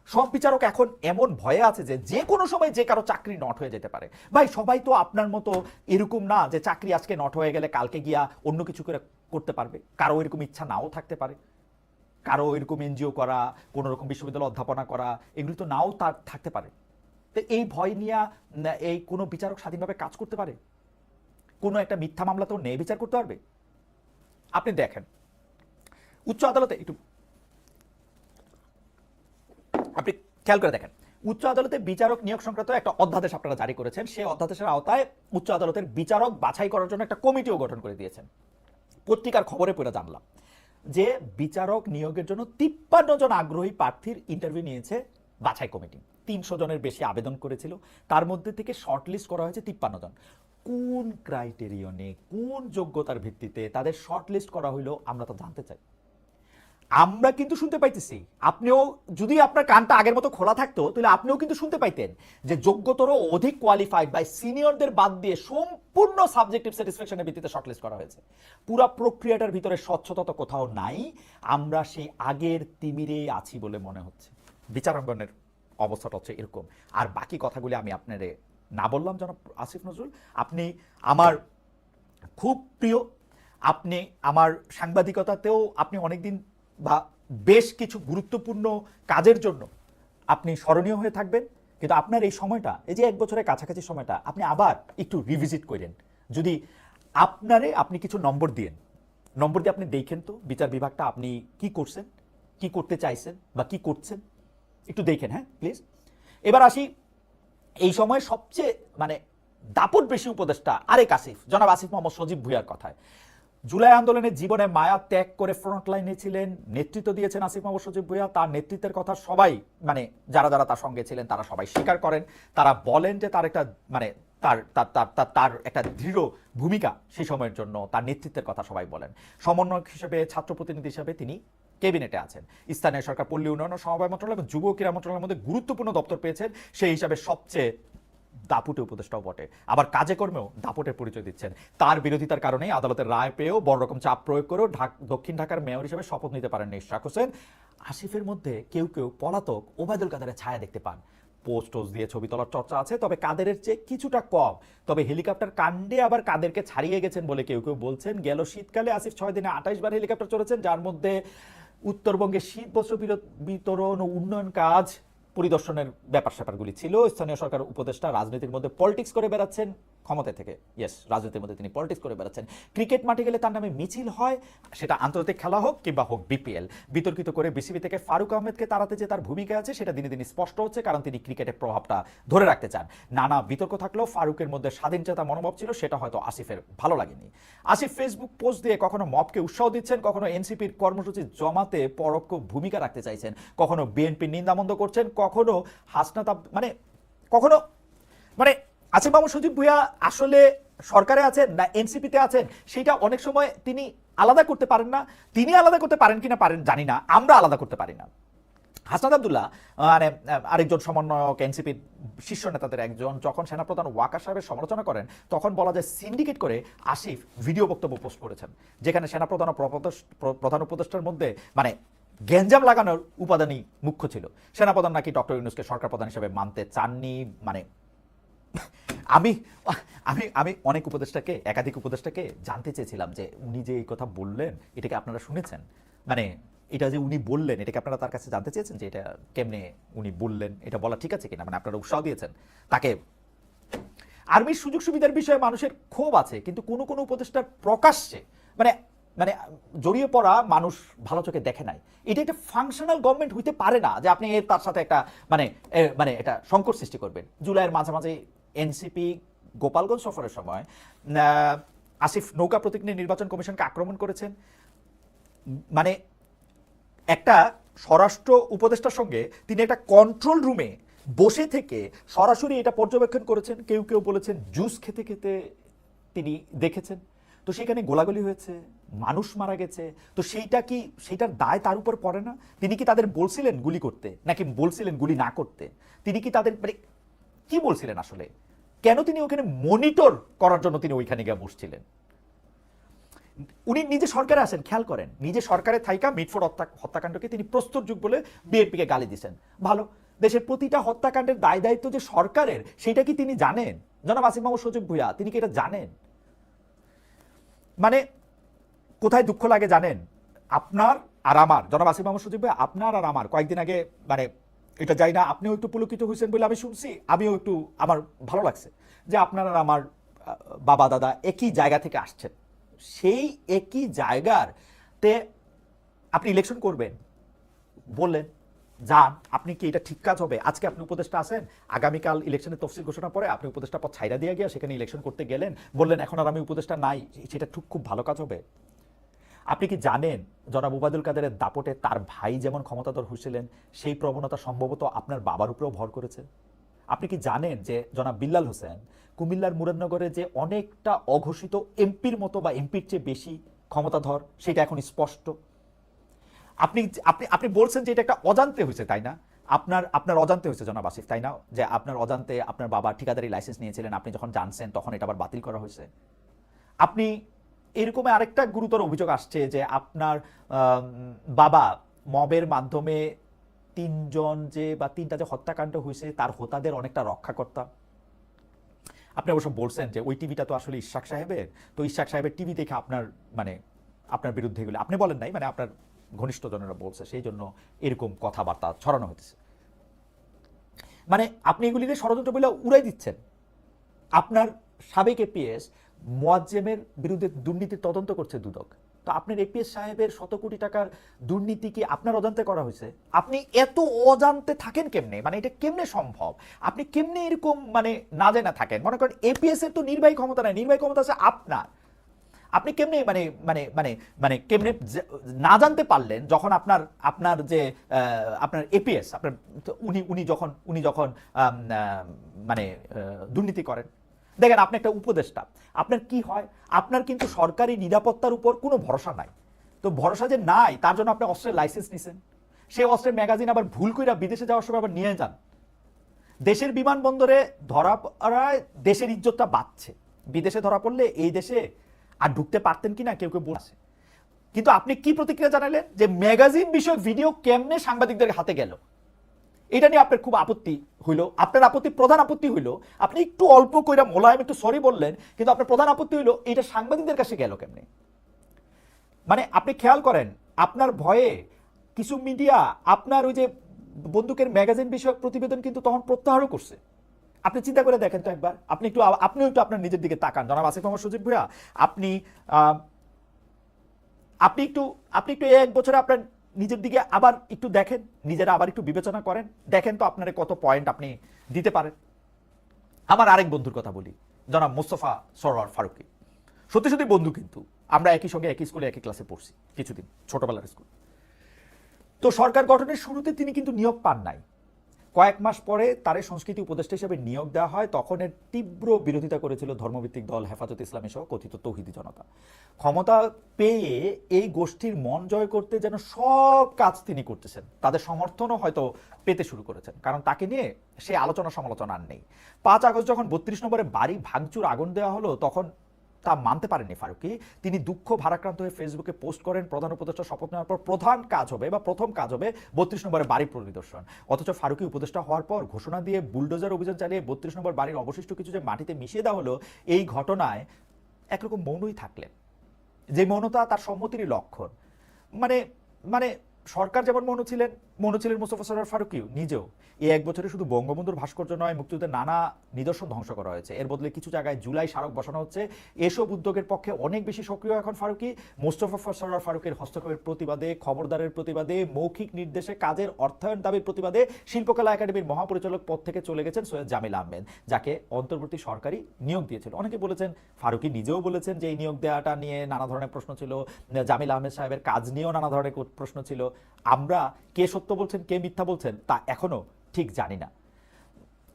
সব বিচারক এখন এমন ভয়ে আছে যে যে কোনো সময় যে কারো চাকরি নট হয়ে যেতে পারে। ভাই, সবাই তো আপনার মতো এরকম না যে চাকরি আজকে নট হয়ে গেলে কালকে গিয়া অন্য কিছু করে করতে পারবে। কারো এরকম ইচ্ছা নাও থাকতে পারে, কারো এরকম NGO করা, কোনো রকম বিশ্ববিদ্যালয় অধ্যাপনা করা, এগুলি তো নাও তার থাকতে পারে। তো এই ভয় নিয়ে এই কোনো বিচারক স্বাধীনভাবে কাজ করতে পারে? কোনো একটা মিথ্যা মামলা তো নেই বিচার করতে পারবে? আপনি দেখেন উচ্চ আদালতে, একটু আপনি খেয়াল করে দেখেন, উচ্চ আদালতে বিচারক নিয়োগ সংক্রান্ত একটা অধ্যাদেশ আপনারা জারি করেছেন। সেই অধ্যাদেশের আওতায় উচ্চ আদালতের বিচারক বাছাই করার জন্য একটা কমিটিও গঠন করে দিয়েছেন। পত্রিকার খবরে পড়ে জানলাম যে বিচারক নিয়োগের জন্য 53 জন আগ্রহী প্রার্থীর ইন্টারভিউ নিয়েছে বাছাই কমিটি। 300 জনের বেশি আবেদন করেছিল, তার মধ্যে থেকে শর্টলিস্ট করা হয়েছে 53 জন। কোন ক্রাইটেরিয়নে, কোন যোগ্যতার ভিত্তিতে তাদের শর্টলিস্ট করা হইলো আমরা তো জানতে চাই। আমরা কিন্তু শুনতে পাইতেছি, আপনিও যদি আপনার কানটা আগের মতো খোলা থাকতো তাহলে আপনিও কিন্তু শুনতে পাইতেন যে যোগ্যতর অধিক কোয়ালিফাইড বাই সিনিয়রদের বাদ দিয়ে সম্পূর্ণ সাবজেক্টিভ স্যাটিসফ্যাকশনের ভিত্তিতে শর্টলিস্ট করা হয়েছে। পুরো প্রক্রিয়াটার ভিতরে স্বচ্ছতা তো কোথাও নাই। আমরা সেই আগের তিমিরেই আছি বলে মনে হচ্ছে। বিচারাঙ্গনের অবস্থাটা হচ্ছে এরকম। আর বাকি কথাগুলি আমি আপনারে না বললাম জনাব আসিফ নজরুল, আপনি আমার খুব প্রিয়, আপনি আমার সাংবাদিকতাতেও আপনি অনেকদিন বা বেশ কিছু গুরুত্বপূর্ণ কাজের জন্য আপনি স্মরণীয় হয়ে থাকবেন। কিন্তু আপনার এই সময়টা, এই যে 1 বছরের কাছাকাছি সময়টা, আপনি আবার একটু রিভিজিট করেন। যদি আপনি কিছু নম্বর দিয়ে আপনি দেখেন তো বিচার বিভাগটা আপনি কি করছেন, কি করতে চাইছেন বা কি করছেন, একটু দেখেন, হ্যাঁ প্লিজ। এবার আসি এই সময় সবচেয়ে মানে দাপট বেশি উপদেষ্টা আরেক আসিফ, জনাব আসিফ মোহাম্মদ সজীব ভুঁইয়ার কথায়। জুলাই আন্দোলনের জীবনে মায়া ত্যাগ করে ফ্রন্ট লাইনে ছিলেন, নেতৃত্ব দিয়েছেন আসিফ মোহাম্মদ সজীব ভুঁইয়া। তার নেতৃত্বের কথা সবাই, মানে যারা যারা তার সঙ্গে ছিলেন তারা সবাই স্বীকার করেন। তারা বলেন যে তার একটা মানে তার একটা দৃঢ় ভূমিকা সেই সময়ের জন্য, তার নেতৃত্বের কথা সবাই বলেন। সমন্বয়ক হিসেবে, ছাত্র প্রতিনিধি হিসেবে তিনি ক্যাবিনেটে আছেন। স্থানীয় সরকার, পল্লী উন্নয়ন ও সমবায় মন্ত্রণালয় এবং যুব ক্রীড়া মন্ত্রণালয়ের মধ্যে গুরুত্বপূর্ণ দপ্তর পেয়েছেন। সেই হিসাবে সবচেয়ে দাপুটে উপদেষ্টাও বটে, আবার কাজে কর্মেও দাপুটের পরিচয় দিচ্ছেন। তার বিরোধিতার কারণেই আদালতের রায় পেয়েও বড় রকম চাপ প্রয়োগ করেও দক্ষিণ ঢাকার মেয়র হিসেবে শপথ নিতে পারেন ইশরাক হোসেন। আসিফের মধ্যে কেউ কেউ পলাতক ওবায়দুল কাদেরের ছায়া দেখতে পান। পোস্ট দিয়ে ছবি তোলার চর্চা আছে, তবে কাদেরের চেয়ে কিছুটা কম। তবে হেলিকপ্টার কাণ্ডে আবার কাদেরকে ছাড়িয়ে গেছেন বলে কেউ কেউ বলছেন। গেল শীতকালে আসিফ 6 দিনে 28 বার হেলিকপ্টার চড়েছেন, যার মধ্যে উত্তরবঙ্গে শীত বস্ত্র বিতরণ ও উন্নয়ন কাজ পরিদর্শনের ব্যাপার স্যাপারগুলি ছিল। স্থানীয় সরকার উপদেষ্টা রাজনীতির মধ্যে পলিটিক্স করে বেড়াচ্ছেন ক্ষমতা থেকে, ইয়েস, রাজনীতির মধ্যে তিনি পলিটিক্স করে বেড়াচ্ছেন। ক্রিকেট মাঠে গেলে তার নামে মিছিল হয়, সেটা আন্তর্জাতিক খেলা হোক কিংবা হোক বিপিএল। বিতর্কিত করে বিসিবি থেকে ফারুক আহমেদকে তাড়াতে যে তার ভূমিকা আছে সেটা দিনে দিনে স্পষ্ট হচ্ছে, কারণ তিনি ক্রিকেটের প্রভাবটা ধরে রাখতে চান। নানা বিতর্ক থাকলেও ফারুকের মধ্যে স্বাধীনচেতা মনোভাব ছিল, সেটা হয়তো আসিফের ভালো লাগেনি। আসিফ ফেসবুক পোস্ট দিয়ে কখনো মবকে উৎসাহ দিচ্ছেন, কখনো এনসিপির কর্মসূচি জমাতে পরোক্ষ ভূমিকা রাখতে চাইছেন, কখনো বিএনপির নিন্দামন্দ করছেন, কখনো হাসনাত কখনো আসিফ মাহমুদ সজীব ভুঁইয়া আসলে সরকারে আছেন না এনসিপিতে আছেন সেটা অনেক সময় তিনি আলাদা করতে পারেন না। তিনি আলাদা করতে পারেন কিনা পারেন জানি না, আমরা আলাদা করতে পারি না। হাসনাত আব্দুল্লাহ আরেকজন সমন্বয়ক, এনসিপির শীর্ষ নেতাদের একজন, যখন সেনাপ্রধান ওয়াকার সাহেবের সমালোচনা করেন তখন বলা যায় সিন্ডিকেট করে আসিফ ভিডিও বক্তব্য পোস্ট করেছেন, যেখানে সেনাপ্রধান ও প্রধান উপদেষ্টার মধ্যে গ্যাঞ্জাম লাগানোর উপাদানই মুখ্য ছিল। সেনাপ্রধান নাকি ডক্টর ইউনূসকে সরকার প্রধান হিসেবে মানতে চাননি। আমি আমি আমি অনেক উপদেষ্টাকে, একাধিক উপদেষ্টাকে জানতে চেয়েছিলাম যে উনি যে এই কথা বললেন এটাকে আপনারা শুনেছেন, এটা যে উনি বললেন এটাকে আপনারা তার কাছে জানতে চেয়েছেন যে এটা কেমনে উনি বললেন, এটা বলা ঠিক আছে কিনা, আপনারা উৎসাহ দিয়েছেন তাকে। আর্মির সুযোগ সুবিধার বিষয়ে মানুষের ক্ষোভ আছে, কিন্তু কোনো কোনো উপদেষ্টার প্রকাশ্যে জড়িয়ে পড়া মানুষ ভালো চোখে দেখে নাই। এটা একটা ফাংশনাল গভর্নমেন্ট হইতে পারে না যে আপনি তার সাথে একটা এটা সংকট সৃষ্টি করবেন। জুলাইয়ের মাঝামাঝি এনসিপি গোপালগঞ্জ সফরের সময় আসিফ নৌকা প্রতীক নিয়ে নির্বাচন কমিশনকে আক্রমণ করেছেন। একটা স্বরাষ্ট্র উপদেষ্টার সঙ্গে তিনি একটা কন্ট্রোল রুমে বসে থেকে সরাসরি এটা পর্যবেক্ষণ করেছেন। কেউ কেউ বলেছেন জুস খেতে খেতে তিনি দেখেছেন। তো সেখানে গোলাগুলি হয়েছে, মানুষ মারা গেছে। তো সেইটার দায় তার উপর পড়ে না? তিনি কি তাদের বলছিলেন গুলি করতে, নাকি বলছিলেন গুলি না করতে? তিনি কি তাদের কি বলছিলেন আসলে? কেন তিনি ওখানে মনিটর করার জন্য তিনি ওইখানে গিয়ে বসছিলেন? উনি নিজে সরকারে আসেন, খেয়াল করেন, নিজে সরকারে থাইকা মিটফোর্ড হত্যাকাণ্ডকে তিনি প্রস্তুত যুগ বলে বিএনপিকে গালি দিচ্ছেন। ভালো, দেশের প্রতিটা হত্যাকাণ্ডের দায় দায়িত্ব যে সরকারের, সেটা কি তিনি জানেন? জনাব আসিফ মাহমুদ সজীব ভুঁইয়া, তিনি কি এটা জানেন? কোথায় দুঃখ লাগে জানেন? আপনার আর আমার, জনাব আসিফ মাহমুদ সজীব ভুঁইয়া, আপনার আর আমার কয়েকদিন আগে এটা যাই না, আপনিও একটু পুলকিত হয়েছেন বলে আমি শুনছি, আমিও একটু, আমার ভালো লাগছে যে আপনার আর আমার বাবা দাদা একই জায়গা থেকে আসছেন। সেই একই জায়গাতে আপনি ইলেকশন করবেন বললেন, যান, আপনি কি এটা ঠিক কাজ হবে? আজকে আপনি উপদেষ্টা আছেন, আগামীকাল ইলেকশনের তফসিল ঘোষণা পরে আপনি উপদেষ্টা পদ ছাইড়া দিয়ে গিয়া সেখানে ইলেকশন করতে গেলেন, বললেন এখন আর আমি উপদেষ্টা নাই, সেটা খুব ভালো কাজ হবে? আপনি কি জানেন জনাব ওবায়দুল কাদেরের দাপটে তার ভাই যেমন ক্ষমতাধর হয়েছিলেন, সেই প্রবণতা সম্ভবত আপনার বাবার উপরেও ভর করেছে? আপনি কি জানেন যে জনাব বিল্লাল হোসেন কুমিল্লার মুরাদনগরে যে অনেকটা অঘোষিত এমপির মতো বা এমপির চেয়ে বেশি ক্ষমতাধর, সেটা এখন স্পষ্ট? আপনি আপনি আপনি বলছেন যে এটা একটা অজান্তে হয়েছে, তাই না? আপনার অজান্তে হয়েছে জনাব আসিফ, তাই না? যে আপনার অজান্তে আপনার বাবা ঠিকাদারি লাইসেন্স নিয়েছিলেন, আপনি যখন জানছেন তখন এটা আবার বাতিল করা হয়েছে। আপনি এরকম আরেকটা গুরুতর অভিযোগ আসছে যে আপনার বাবা মবের মাধ্যমে তিনটা যে হত্যাকাণ্ড হয়েছে তার হোতাদের অনেকটা রক্ষাকর্তা। আপনি অবশ্য বলছেন যে ওই টিভিটা তো আসলে ইশাক সাহেবের, তো ইশাক সাহেবের টিভি দেখে আপনার বিরুদ্ধে এগুলো আপনি বলেন নাই, আপনার ঘনিষ্ঠজনেরা বলছে, সেই জন্য এরকম কথাবার্তা ছড়ানো হতেছে। আপনি এগুলিকে ষড়যন্ত্র বলে উড়াই দিচ্ছেন। আপনার সাবেক এপিএস মোয়াজ্জেমের বিরুদ্ধে দুর্নীতির তদন্ত করছে দুদক, তো আপনার এপিএস সাহেবের 100 কোটি টাকার দুর্নীতি কি আপনার অজান্তে করা হয়েছে? আপনি এত অজান্তে থাকেন কেমনে? এটা কেমনে সম্ভব? আপনি কেমনে এরকম না জানা থাকেন? মনে করেন এপিএস এর তো নির্বাহী ক্ষমতা নাই, নির্বাহী ক্ষমতা আছে আপনার। আপনি কেমনে কেমনে না জানতে পারলেন যখন আপনার যে আপনার এপিএস উনি যখন দুর্নীতি করেন? দেখেন, আপনি একটা উপদেষ্টা, আপনার কি হয়, আপনার কিন্তু সরকারি নিরাপত্তার উপর কোনো ভরসা নাই। তো ভরসা যে নাই, তার জন্য আপনি অস্ত্রের লাইসেন্স নিছেন, সেই অস্ত্রের ম্যাগাজিন আবার ভুল কইরা বিদেশে যাওয়ার সময় আবার নিয়ে যান। দেশের বিমানবন্দরে ধরা পড়ায় দেশের ইজ্জতটা বাড়ছে, বিদেশে ধরা পড়লে এই দেশে আর ঢুকতে পারতেন কিনা কেউ কেউ বলছে। কিন্তু আপনি কি প্রতিক্রিয়া জানালেন যে ম্যাগাজিন বিষয়ক ভিডিও কেমনে সাংবাদিকদের হাতে গেল? এটা নিয়ে আপনার খুব আপত্তি হইল, আপনার প্রধান আপত্তি হইল আপনি একটু অল্প কইরা মোলায়েম একটু সরি বললেন, কিন্তু আপনার প্রধান আপত্তি হইল এটা সাংবাদিকদের কাছে গেল কেমনে। মানে আপনি খেয়াল করেন, আপনার ভয়ে কিছু মিডিয়া আপনার ওই যে বন্দুকের ম্যাগাজিন বিষয়ক প্রতিবেদন কিন্তু তখন প্রত্যাহারও করছে। আপনি চিন্তা করে দেখেন তো একবার, আপনিও একটু আপনার নিজের দিকে তাকান। জনাব আসিফ মোহাম্মদ সজীব ভুঁইয়া, আপনি একটু এক বছরে আপনার নিজের দিকে আবার একটু দেখেন, নিজেরা আবার একটু বিবেচনা করেন, দেখেন তো আপনার কত পয়েন্ট আপনি দিতে পারেন। আমার আরেক বন্ধুর কথা বলি, জনাব মোস্তফা সরোয়ার ফারুকী, সত্যি সত্যি বন্ধু, কিন্তু আমরা একই সঙ্গে একই স্কুলে একই ক্লাসে পড়ছি কিছুদিন, ছোটবেলার স্কুল। তো সরকার গঠনের শুরুতে তিনি কিন্তু নিয়োগ পান নাই। কয়েক মাস পরে তারে সংস্কৃতি উপদেষ্টা হিসেবে নিয়োগ দেওয়া হয়। তখন এর তীব্র বিরোধিতা করেছিল ধর্মভিত্তিক দল হেফাজত ইসলামী সহ কথিত তৌহিদি জনতা। ক্ষমতা পেয়ে এই গোষ্ঠীর মন জয় করতে যেন সব কাজ তিনি করতেছেন, তাদের সমর্থনও হয়তো পেতে শুরু করেছেন, কারণ তাকে নিয়ে সে আলোচনা সমালোচনা আর নেই। 5 আগস্ট যখন 32 নম্বরে বাড়ি ভাঙচুর আগুন দেওয়া হলো, তখন তা মানতে পারেননি ফারুকী। তিনি দুঃখ ভারাক্রান্ত হয়ে ফেসবুকে পোস্ট করেন, প্রধান উপদেষ্টা শপথ নেওয়ার পর প্রথম কাজ হবে 32 নম্বরে বাড়ি পরিদর্শন। অথচ ফারুকী উপদেষ্টা হওয়ার পর ঘোষণা দিয়ে বুলডোজার অভিযান চালিয়ে 32 নম্বর বাড়ির অবশিষ্ট কিছু যে মাটিতে মিশিয়ে দেওয়া হলো, এই ঘটনায় একরকম মৌনই থাকলেন, যে মৌনতা তার সম্মতিরই লক্ষণ। মানে মানে সরকার যেমন মৌন ছিলেন মোস্তফা সরোয়ার ফারুকীও নিজেও। এই এক বছরে শুধু বঙ্গবন্ধুর ভাস্কর্য নয়, মুক্তিযুদ্ধের নানা নিদর্শন ধ্বংস করা হয়েছে, এর বদলে কিছু জায়গায় জুলাই স্মারক বসানো হচ্ছে। এসব উদ্যোগের পক্ষে অনেক বেশি সক্রিয় এখন ফারুকী। মোস্তফা সরোয়ার ফারুকের হস্তক্ষেপের প্রতিবাদে, খবরদারের প্রতিবাদে, মৌখিক নির্দেশে কাজের অর্থায়ন দাবির প্রতিবাদে শিল্পকলা একাডেমির মহাপরিচালক পদ থেকে চলে গেছেন সৈয়দ জামিল আহমেদ, যাকে অন্তর্বর্তী সরকারই নিয়োগ দিয়েছিল। অনেকে বলেছেন, ফারুকী নিজেও বলেছেন যে এই নিয়োগ দেওয়াটা নিয়ে নানা ধরনের প্রশ্ন ছিল, জামিল আহমেদ সাহেবের কাজ নিয়েও নানা ধরনের প্রশ্ন ছিল। আমরা কে সত্য বলছেন কে মিথ্যা বলছেন তা এখনো ঠিক জানি না।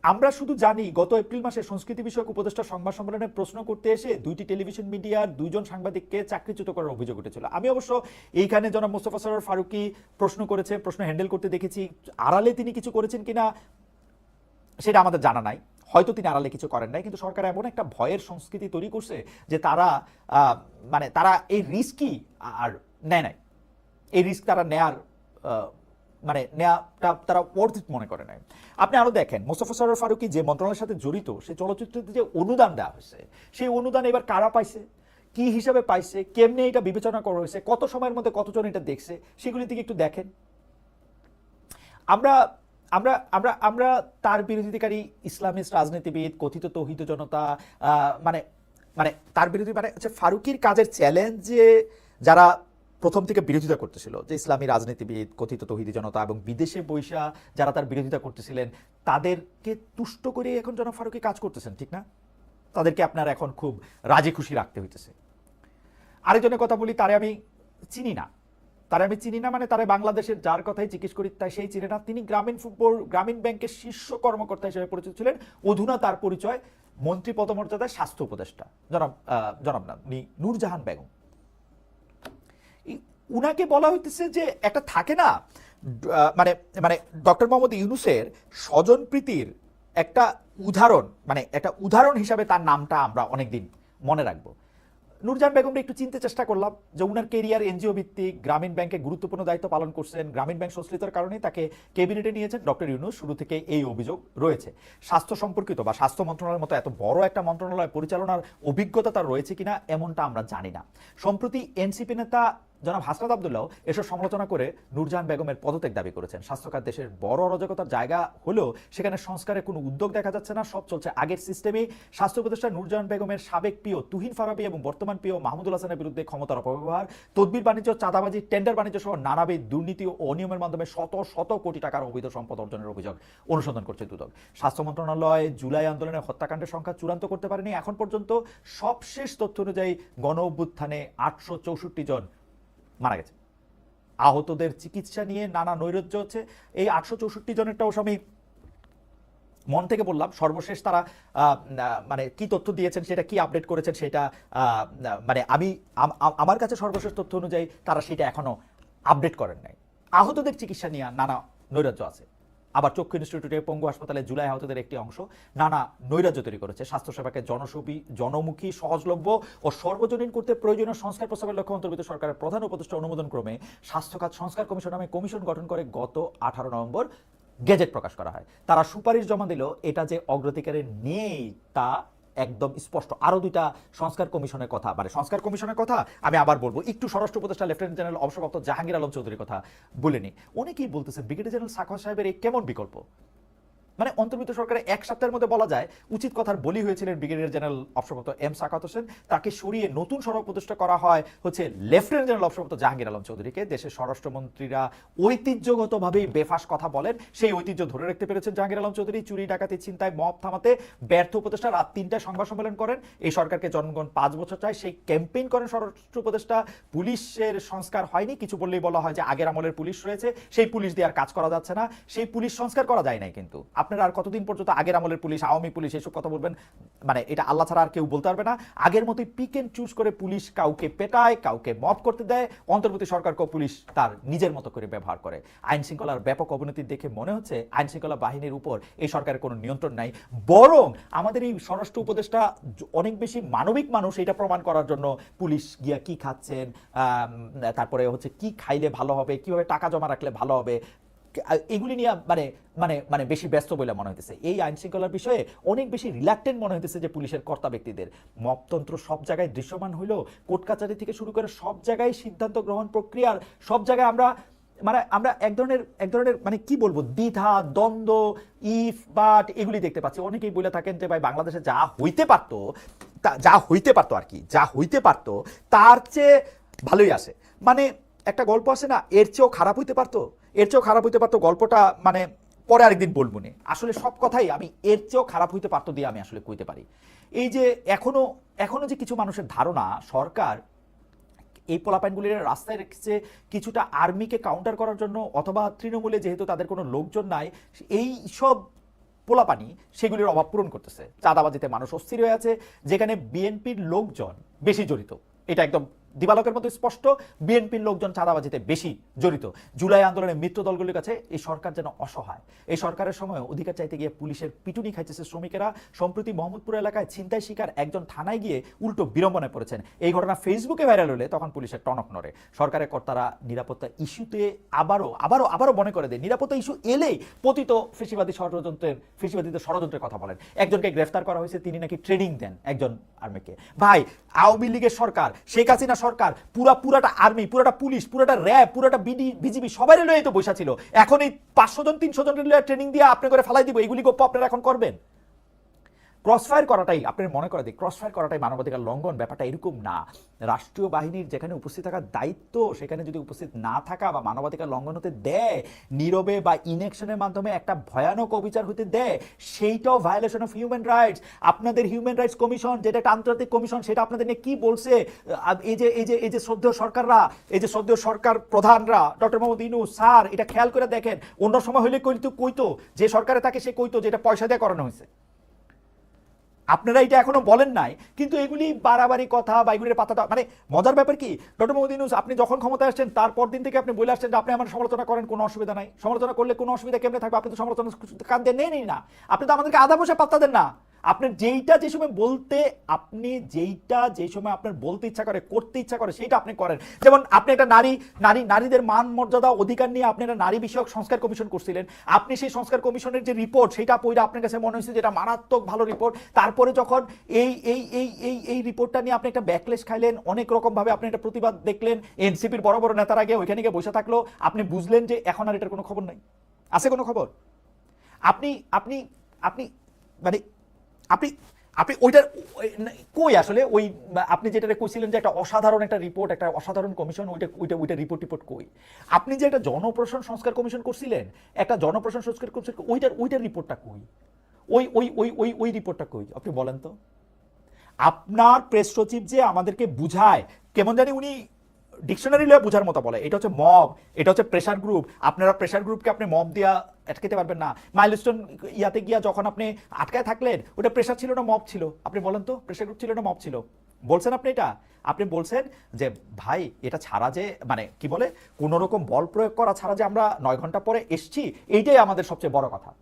আমরা শুধু জানি গত এপ্রিল মাসে সংস্কৃতি বিষয়ক উপদেষ্টা সংবাদ সম্মেলনে প্রশ্ন করতে এসে 2টি টেলিভিশন মিডিয়ার 2জন সাংবাদিককে চাকরিচ্যুত করার অভিযোগ উঠেছিল। আমি অবশ্য এইখানে জনাব মোস্তফা সরোয়ার ফারুকী প্রশ্ন করেছে, প্রশ্ন হ্যান্ডেল করতে দেখেছি। আড়ালে তিনি কিছু করেছেন কিনা সেটা আমাদের জানা নাই, হয়তো তিনি আড়ালে কিছু করেন নাই, কিন্তু সরকার এমন একটা ভয়ের সংস্কৃতি তৈরি করছে যে তারা এই রিস্কই আর নেয় নাই, এই রিস্ক তারা নেয়ার নেওয়াটা তারা ওয়ার্থ ইট মনে করে নাই। আপনি আরো দেখেন, মোস্তফা সরোয়ার ফারুকী যে মন্ত্রণালয়ের সাথে জড়িত, সেই চলচ্চিত্রতে যে অনুদান দেওয়া হয়েছে, সেই অনুদান এবার কারা পাইছে, কি হিসাবে পাইছে, কেমনে এটা বিবেচনা করা হয়েছে, কত সময়ের মধ্যে কতজন এটা দেখছে, সেগুলি দিকে একটু দেখেন। আমরা আমরা আমরা আমরা তার বিরোধিতাকারী ইসলামিস্ট রাজনীতিবিদ, কথিত তৌহিদ জনতা, মানে মানে তার বিরোধী হচ্ছে ফারুকীর কাজের চ্যালেঞ্জে যারা প্রথম থেকে বিরোধিতা করতেছিল, যে ইসলামী রাজনীতিবিদ, কথিত তৌহিদি জনতা এবং বিদেশে বৈশা যারা তার বিরোধিতা করতেছিলেন, তাদেরকে তুষ্ট করে এখন জনাব ফারুকী কাজ করতেছেন, ঠিক না? তাদেরকে আপনার এখন খুব রাজি খুশি রাখতে হইতেছে। আরেকজনের কথা বলি, তারে আমি চিনি না, মানে তারা বাংলাদেশের যার কথাই জিজ্ঞেস করি তাই সেই চিনে না। তিনি গ্রামীণ ব্যাংকের শীর্ষ কর্মকর্তা হিসেবে পরিচিত ছিলেন। অধুনা তার পরিচয় মন্ত্রী পদমর্যাদায় স্বাস্থ্য উপদেষ্টা, জনাব না উনি নূরজাহান বেগম। উনাকে বলা হইতেছে যে একটা থাকে না, মানে মানে ডক্টর মোহাম্মদ ইউনূসের স্বজনপ্রীতির একটা উদাহরণ হিসাবে তার নামটা আমরা অনেকদিন মনে রাখবো। নূরজাহান বেগমকে একটু চিনতে চেষ্টা করলাম, যে উনার কেরিয়ার এনজিও ভিত্তিক, গ্রামীণ ব্যাংকে গুরুত্বপূর্ণ দায়িত্ব পালন করছেন, গ্রামীণ ব্যাংক সংশ্লিষ্টতার কারণে তাকে ক্যাবিনেটে নিয়েছেন ডক্টর ইউনূস। শুরু থেকে এই অভিযোগ রয়েছে। স্বাস্থ্য সম্পর্কিত বা স্বাস্থ্য মন্ত্রণালয়ের মতো এত বড় একটা মন্ত্রণালয় পরিচালনার অভিজ্ঞতা তার রয়েছে কিনা এমনটা আমরা জানি না। সম্প্রতি এনসিপি নেতা জনাব হাসনাত আব্দুল্লাহ এসব সমালোচনা করে নূরজাহান বেগমের পদত্যাগ দাবি করেছেন। স্বাস্থ্যখাত দেশের বড় অরাজকতার জায়গা হলেও সেখানে সংস্কারের কোনো উদ্যোগ দেখা যাচ্ছে না, সব চলছে আগের সিস্টেমেই। স্বাস্থ্য উপদেষ্টা নূরজাহান বেগমের সাবেক পিও তুহিন ফারাবি এবং বর্তমান পিও মাহমুদুল হাসানের বিরুদ্ধে ক্ষমতার অপব্যবহার, তদবির বাণিজ্য, চাঁদাবাজি, টেন্ডার বাণিজ্য সহ নানাবিধ দুর্নীতি ও অনিয়মের মাধ্যমে শত শত কোটি টাকার অবৈধ সম্পদ অর্জনের অভিযোগ অনুসন্ধান করছে দুদক। স্বাস্থ্য মন্ত্রণালয় জুলাই আন্দোলনের হত্যাকাণ্ডের সংখ্যা চূড়ান্ত করতে পারেনি এখন পর্যন্ত। সবশেষ তথ্য অনুযায়ী গণ অভ্যুত্থানে 864 জন মারা গেছে। আহতদের চিকিৎসা নিয়ে নানা নৈরাজ্য হচ্ছে। এই 864 জনেরটাও আমি মন থেকে বললাম। সর্বশেষ তারা মানে কি তথ্য দিয়েছেন, সেটা কি আপডেট করেছেন, সেটা মানে আমার কাছে সর্বশেষ তথ্য অনুযায়ী তারা সেটা এখনো আপডেট করেন নাই। আহতদের চিকিৎসা নিয়ে নানা নৈরাজ্য আছে। আবার চক্ষু ইনস্টিটিউটে পঙ্গু হাসপাতালে জুলাই আহতদের একটি অংশ নানা নৈরাজ্য তৈরি করেছে। স্বাস্থ্যসেবাকে জনমুখী, সহজলভ্য ও সর্বজনীন করতে প্রয়োজনীয় সংস্কার প্রস্তাবের লক্ষ্যে অন্তর্ভুক্ত সরকারের প্রধান উপদেষ্টা অনুমোদন ক্রমে স্বাস্থ্য খাত সংস্কার কমিশন নামে কমিশন গঠন করে গত 18 নভেম্বর গেজেট প্রকাশ করা হয়, তারা সুপারিশ জমা দিল, এটা যে অগ্রাধিকারে নেই তা একদম স্পষ্ট। আরো দুইটা সংস্কার কমিশনের কথা, মানে সংস্কার কমিশনের কথা আমি আবার বলবো, একটু স্বরাষ্ট্র উপদেষ্টা লেফটেন্যান্ট জেনারেল অবসরপ্রাপ্ত জাহাঙ্গীর আলম চৌধুরীর কথা বলেনি। অনেকেই বলতেছেন ব্রিগেডিয়ার জেনারেল সাখাওয়াত সাহেবের এই কেমন বিকল্প, মানে অন্তর্বর্তী সরকারের এক সপ্তাহের মধ্যে বলা যায় উচিত কথার বলি হয়েছিলেন ব্রিগেডিয়ার জেনারেল অবসরপ্রাপ্ত এম সাখাওয়াত হোসেন, তাকে সরিয়ে নতুন সড়ক প্রতিষ্ঠা করা হয় হচ্ছে লেফটেন্যান্ট জেনারেল অবসরপ্রাপ্ত জাহাঙ্গীর আলম চৌধুরীকে। দেশের স্বরাষ্ট্রমন্ত্রীরা ঐতিহ্যগতভাবেই বেফাস কথা বলেন, সেই ঐতিহ্য ধরে রাখতে পেরেছেন জাহাঙ্গীর আলম চৌধুরী। চুরি ডাকাতি ছিনতাই মব থামাতে ব্যর্থ উপদেষ্টা রাত ৩টায় সংবাদ সম্মেলন করেন, এই সরকারকে জনগণ ৫ বছর চায়, সেই ক্যাম্পেইন করেন স্বরাষ্ট্র উপদেষ্টা। পুলিশের সংস্কার হয়নি, কিছু বললেই বলা হয় যে আগের আমলের পুলিশ রয়েছে, সেই পুলিশ দিয়ে আর কাজ করা যাচ্ছে না, সেই পুলিশ সংস্কার করা যায় নাই। কিন্তু আপনারা আর কতদিন পর্যন্ত আগের আমলের পুলিশ, আওয়ামী পুলিশ এসব কথা বলবেন? মানে এটা আল্লাহ ছাড়া আর কেউ বলতে পারবে না। আগের মতোই পিক এন্ড চুজ করে পুলিশ কাউকে পেটায়, কাউকে মব করতে দেয়, অন্তর্বর্তী সরকারকেও পুলিশ তার নিজের মতো করে ব্যবহার করে। আইন শৃঙ্খলার ব্যাপক অবনতি দেখে মনে হচ্ছে আইন শৃঙ্খলা বাহিনীর উপর এই সরকারের কোনো নিয়ন্ত্রণ নাই, বরং আমাদের এই স্বরাষ্ট্র উপদেষ্টা অনেক বেশি মানবিক মানুষ, এটা প্রমাণ করার জন্য পুলিশ গিয়া কি খাচ্ছেন, তারপরে হচ্ছে কি খাইলে ভালো হবে, কিভাবে টাকা জমা রাখলে ভালো হবে, এগুলি নিয়ে মানে মানে মানে বেশি ব্যস্ত বলে মনে হইতেছে। এই আইন শৃঙ্খলার বিষয়ে অনেক বেশি রিল্যাক্টেন্ট মনে হইতেছে যে পুলিশের কর্তা ব্যক্তিদের। মপতন্ত্র সব জায়গায় দৃশ্যমান হইলো, কোর্ট কাচারি থেকে শুরু করে সব জায়গায় সিদ্ধান্ত গ্রহণ প্রক্রিয়ার সব জায়গায় আমরা এক ধরনের মানে কি বলবো, দ্বিধা দ্বন্দ্ব, ইফ বাট এগুলি দেখতে পাচ্ছি। অনেকেই বলে থাকেন যে ভাই বাংলাদেশে যা হইতে পারতো আর কি, যা হইতে পারতো তার চেয়ে ভালোই আসে। মানে একটা গল্প আছে না, এর চেয়েও খারাপ হইতে পারতো, এর চেয়েও খারাপ হইতে পারতো, গল্পটা মানে পরে আরেকদিন বলবো না। আসলে সব কথাই আমি এর চেয়েও খারাপ হইতে পারতো দিয়ে আমি আসলে কইতে পারি। এই যে এখনো যে কিছু মানুষের ধারণা সরকার এই পোলাপাইনগুলির রাস্তায় রেখেছে কিছুটা আর্মিকে কাউন্টার করার জন্য, অথবা তৃণমূলে যেহেতু তাদের কোনো লোকজন নাই এই সব পোলাপানি সেগুলির অভাব পূরণ করতেছে। চাঁদাবাজিতে মানুষ অস্থির হয়ে আছে, যেখানে বিএনপির লোকজন বেশি জড়িত, এটা একদম দিবালকের মতো স্পষ্ট। বিএনপির লোকজন চাঁদাবাজিতে বেশি জড়িত। জুলাই আন্দোলনের মিত্র দলগুলির কাছে এই সরকার যেন অসহায়। এই সরকারের সময় অধিকার চাইতে গিয়ে পুলিশের পিটুনি খাইতেছে শ্রমিকেরা। সম্প্রতি মোহাম্মদপুর এলাকায় ছিনতাই শিকার একজন থানায় গিয়ে উল্টো বিড়ম্বনায় পড়েছেন। এই ঘটনা ফেসবুকে ভাইরাল হলে তখন পুলিশের টনক নড়ে। সরকারের কর্তারা নিরাপত্তা ইস্যুতে আবারও মনে করে দেয়, নিরাপত্তা ইস্যু এলেই পতিত ফেসিবাদীদের ষড়যন্ত্রের কথা বলেন। একজনকে গ্রেফতার করা হয়েছে, তিনি নাকি ট্রেনিং দেন একজন আর্মিকে। ভাই, আওয়ামী লীগের সরকার, শেখ হাসিনা সরকার পুরাটা আর্মি, পুরাটা পুলিশ, পুরাটা র্যাব, পুরাটা বিজিবি সবাই লয়ে তো বসা ছিল। এখন এই 500 জন 300 জনের ট্রেনিং দিয়ে আপনি করে ফেলাই দিব, এগুলি গপ্প আপনারা এখন করবেন? ক্রসফায়ার করাটাই আপনার মনে করে দিই, ক্রসফায়ার করাটাই মানবাধিকার লঙ্ঘন। ব্যাপারটা এরকম না। রাষ্ট্রীয় বাহিনীর যেখানে উপস্থিত থাকার দায়িত্ব, সেখানে যদি উপস্থিত না থাকা বা মানবাধিকার লঙ্ঘন হতে দেয়, নীরবে বা ইনঅ্যাকশনের মাধ্যমে একটা ভয়ানক অবিচার হতে দেয়, সেইটাও ভায়োলেশন অফ হিউম্যান রাইটস। আপনাদের হিউম্যান রাইটস কমিশন, যেটা একটা আন্তর্জাতিক কমিশন, সেটা আপনাদের নিয়ে কি বলছে? এই যে শ্রদ্ধেয় সরকাররা, এই যে শ্রদ্ধেয় সরকার প্রধানরা, ডক্টর মোহাম্মদ ইউনূস স্যার, এটা খেয়াল করে দেখেন। অন্য সময় হলে কইতো, যে সরকারে থাকে সে কইতো যে এটা পয়সা দিয়ে করানো হয়েছে। আপনারা এটা এখনো বলেন নাই, কিন্তু এগুলি বাড়াবাড়ি কথা বা এগুলির পাতাটা, মানে মজার ব্যাপার কি, ডক্টর মোহাম্মদ ইউনূস আপনি যখন ক্ষমতায় আসছেন তারপর দিন থেকে আপনি বলে আসছেন যে আপনি আমার সমালোচনা করেন, কোনো অসুবিধা নাই। সমালোচনা করলে কোনো অসুবিধা কেমনে থাকবে? আপনি তো সমালোচনা কান দিয়ে নেই না, আপনি তো আমাদেরকে আধা পয়সা পাত্তা দেন না। আপনার যেইটা যে সময় আপনার বলতে ইচ্ছা করে, করতে ইচ্ছা করে, সেইটা আপনি করেন। যেমন আপনি একটা নারীদের মান মর্যাদা অধিকার নিয়ে আপনি একটা নারী বিষয়ক সংস্কার কমিশন করছিলেন। আপনি সেই সংস্কার কমিশনের যে রিপোর্ট, সেটা পড়ে আপনার কাছে মনে হয়েছে যেটা মারাত্মক ভালো রিপোর্ট। তারপরে যখন এই রিপোর্টটা নিয়ে আপনি একটা ব্যাকলেশ খাইলেন, অনেক রকম ভাবে আপনি একটা প্রতিবাদ দেখলেন, এনসিপির বড় বড় নেতারা গিয়ে ওইখানে গিয়ে বসে থাকলো, আপনি বুঝলেন যে এখন আর এটার কোনো খবর নাই। আছে কোনো খবর? আপনি আপনি আপনি মানে আপনি আপনি ওইটার কই আসলে ওই আপনি যেটা কইছিলেন যে একটা অসাধারণ একটা রিপোর্ট, একটা অসাধারণ কমিশন, ওইটা রিপোর্ট কই? আপনি যে একটা জনপ্রশাসন সংস্কার কমিশন করছিলেন, একটা জনপ্রশাসন সংস্কার কমিশন, ওইটার রিপোর্টটা কই? ওই রিপোর্টটা কই আপনি বলেন তো? আপনার প্রেস সচিব যে আমাদেরকে বুঝায়, কেমন জানি উনি ডিকশনারি লয়ে বোঝার মতো বলে, এটা হচ্ছে মব, এটা হচ্ছে প্রেশার গ্রুপ। আপনারা প্রেশার গ্রুপকে আপনি মব দিয়া আটকাতে পারবেন না। মাইলস্টোন ইয়াতে গিয়া যখন আপনি আটকায় থাকলেন, ওটা প্রেশার ছিল না মব ছিল? আপনি বলেন তো, প্রেশার গ্রুপ ছিল না মব ছিল? বলছেন আপনি এটা? আপনি বলছেন যে ভাই এটা ছাড়া যে মানে কি বলে, কোনো রকম বল প্রয়োগ করা ছাড়া যে আমরা 9 ঘন্টা পরে এসছি, এইটাই আমাদের সবচেয়ে বড় কথা।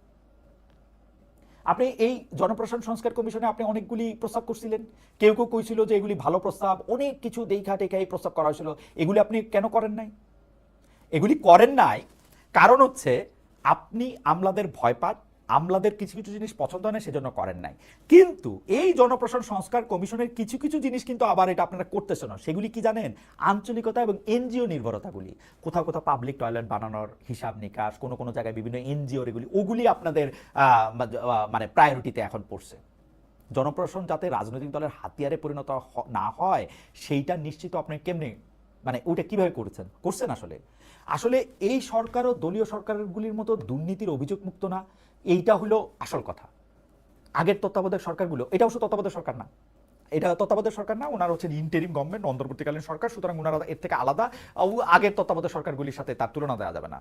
আপনি এই জনপ্রশাসন সংস্কার কমিশনে আপনি অনেকগুলি প্রস্তাব করছিলেন, কেউ কইছিল যে এগুলি ভালো প্রস্তাব, অনেক কিছু দেখা টেকা এই প্রস্তাব করা হয়েছিল। এগুলি আপনি কেন করেন নাই? এগুলি করেন নাই কারণ হচ্ছে আপনি আমলাদের ভয় পান, আমলাদের কিছু কিছু জিনিস পছন্দ হয় না, সেজন্য করেন নাই। কিন্তু এই জনপ্রশাসন সংস্কার কমিশনের কিছু কিছু জিনিস কিন্তু আবার এটা আপনারা করতেছেন না। সেগুলি কি জানেন? আঞ্চলিকতা এবং এনজিও নির্ভরতাগুলি। কোথাও কোথাও পাবলিক টয়লেট বানানোর হিসাব নিকাশ, কোনো কোনো জায়গায় বিভিন্ন এনজিওর এগুলি, ওগুলি আপনাদের মানে প্রায়োরিটিতে এখন পড়ছে। জনপ্রশাসন যাতে রাজনৈতিক দলের হাতিয়ারে পরিণত না হয়, সেইটা নিশ্চিত আপনি কেমনে, মানে ওইটা কিভাবে করছেন আসলে? আসলে এই সরকারও দলীয় সরকারগুলির মতো দুর্নীতির অভিযোগ মুক্ত না, এইটা হলো আসল কথা। আগের তত্ত্বাবধায়ক সরকারগুলো, এটা অবশ্য তত্ত্বাবধায়ক সরকার না, এটা তত্ত্বাবধায়ক সরকার না, ওনারা হচ্ছেন ইন্টারিম গভর্নমেন্ট, অন্তর্বর্তীকালীন সরকার, সুতরাং ওনারা এর থেকে আলাদা। আগের তত্ত্বাবধায়ক সরকারগুলির সাথে তার তুলনা দেওয়া যাবে না।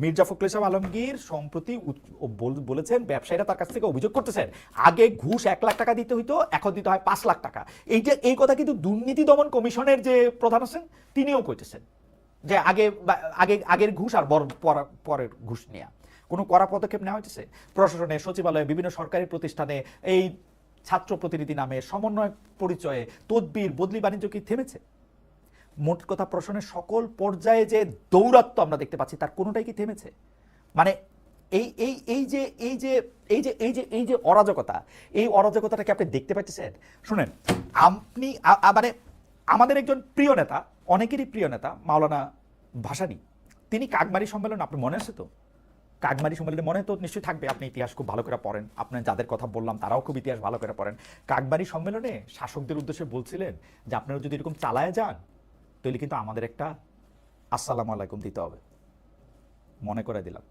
মির্জা ফখরুল ইসলাম আলমগীর সম্প্রতি বলেছেন, ব্যবসায়ীরা তার কাছ থেকে অভিযোগ করতেছেন আগে ঘুষ 1 লাখ টাকা দিতে হইতো, এখন দিতে হয় 5 লাখ টাকা। এই কথা কিন্তু দুর্নীতি দমন কমিশনের যে প্রধান আছেন তিনিও কইতেছেন, যে আগের ঘুষ আর পরের ঘুষ নেওয়া কোনো কড়া পদক্ষেপ নেওয়া হয়েছে। প্রশাসনে, সচিবালয়ে, বিভিন্ন সরকারি প্রতিষ্ঠানে এই ছাত্র প্রতিনিধি নামে সমন্বয় পরিচয়ে তদবির বদলি বাণিজ্য কি থেমেছে? মোট কথা, প্রশাসনের সকল পর্যায়ে যে দৌরাত্ম্য আমরা দেখতে পাচ্ছি তার কোনোটাই কি থেমেছে? মানে এই যে অরাজকতা, এই অরাজকতাটাকে আপনি দেখতে পাচ্ছেন। শুনেন, আপনি মানে আমাদের একজন প্রিয় নেতা, অনেকেরই প্রিয় নেতা মাওলানা ভাসানী, তিনি কাকমারি সম্মেলন, আপনি মনে আছে তো? কাকমারি সম্মেলনে মনে তো নিশ্চয়ই থাকবে, আপনি ইতিহাস খুব ভালো করে পড়েন, আপনার যাদের কথা বললাম তারাও খুব ইতিহাস ভালো করে পড়েন। কাকমারি সম্মেলনে শাসকদের উদ্দেশ্যে বলছিলেন যে আপনারা যদি এরকম চালায় যান তাহলে কিন্তু আমাদের একটা আসসালামু আলাইকুম দিতে হবে। মনে করে দিলাম।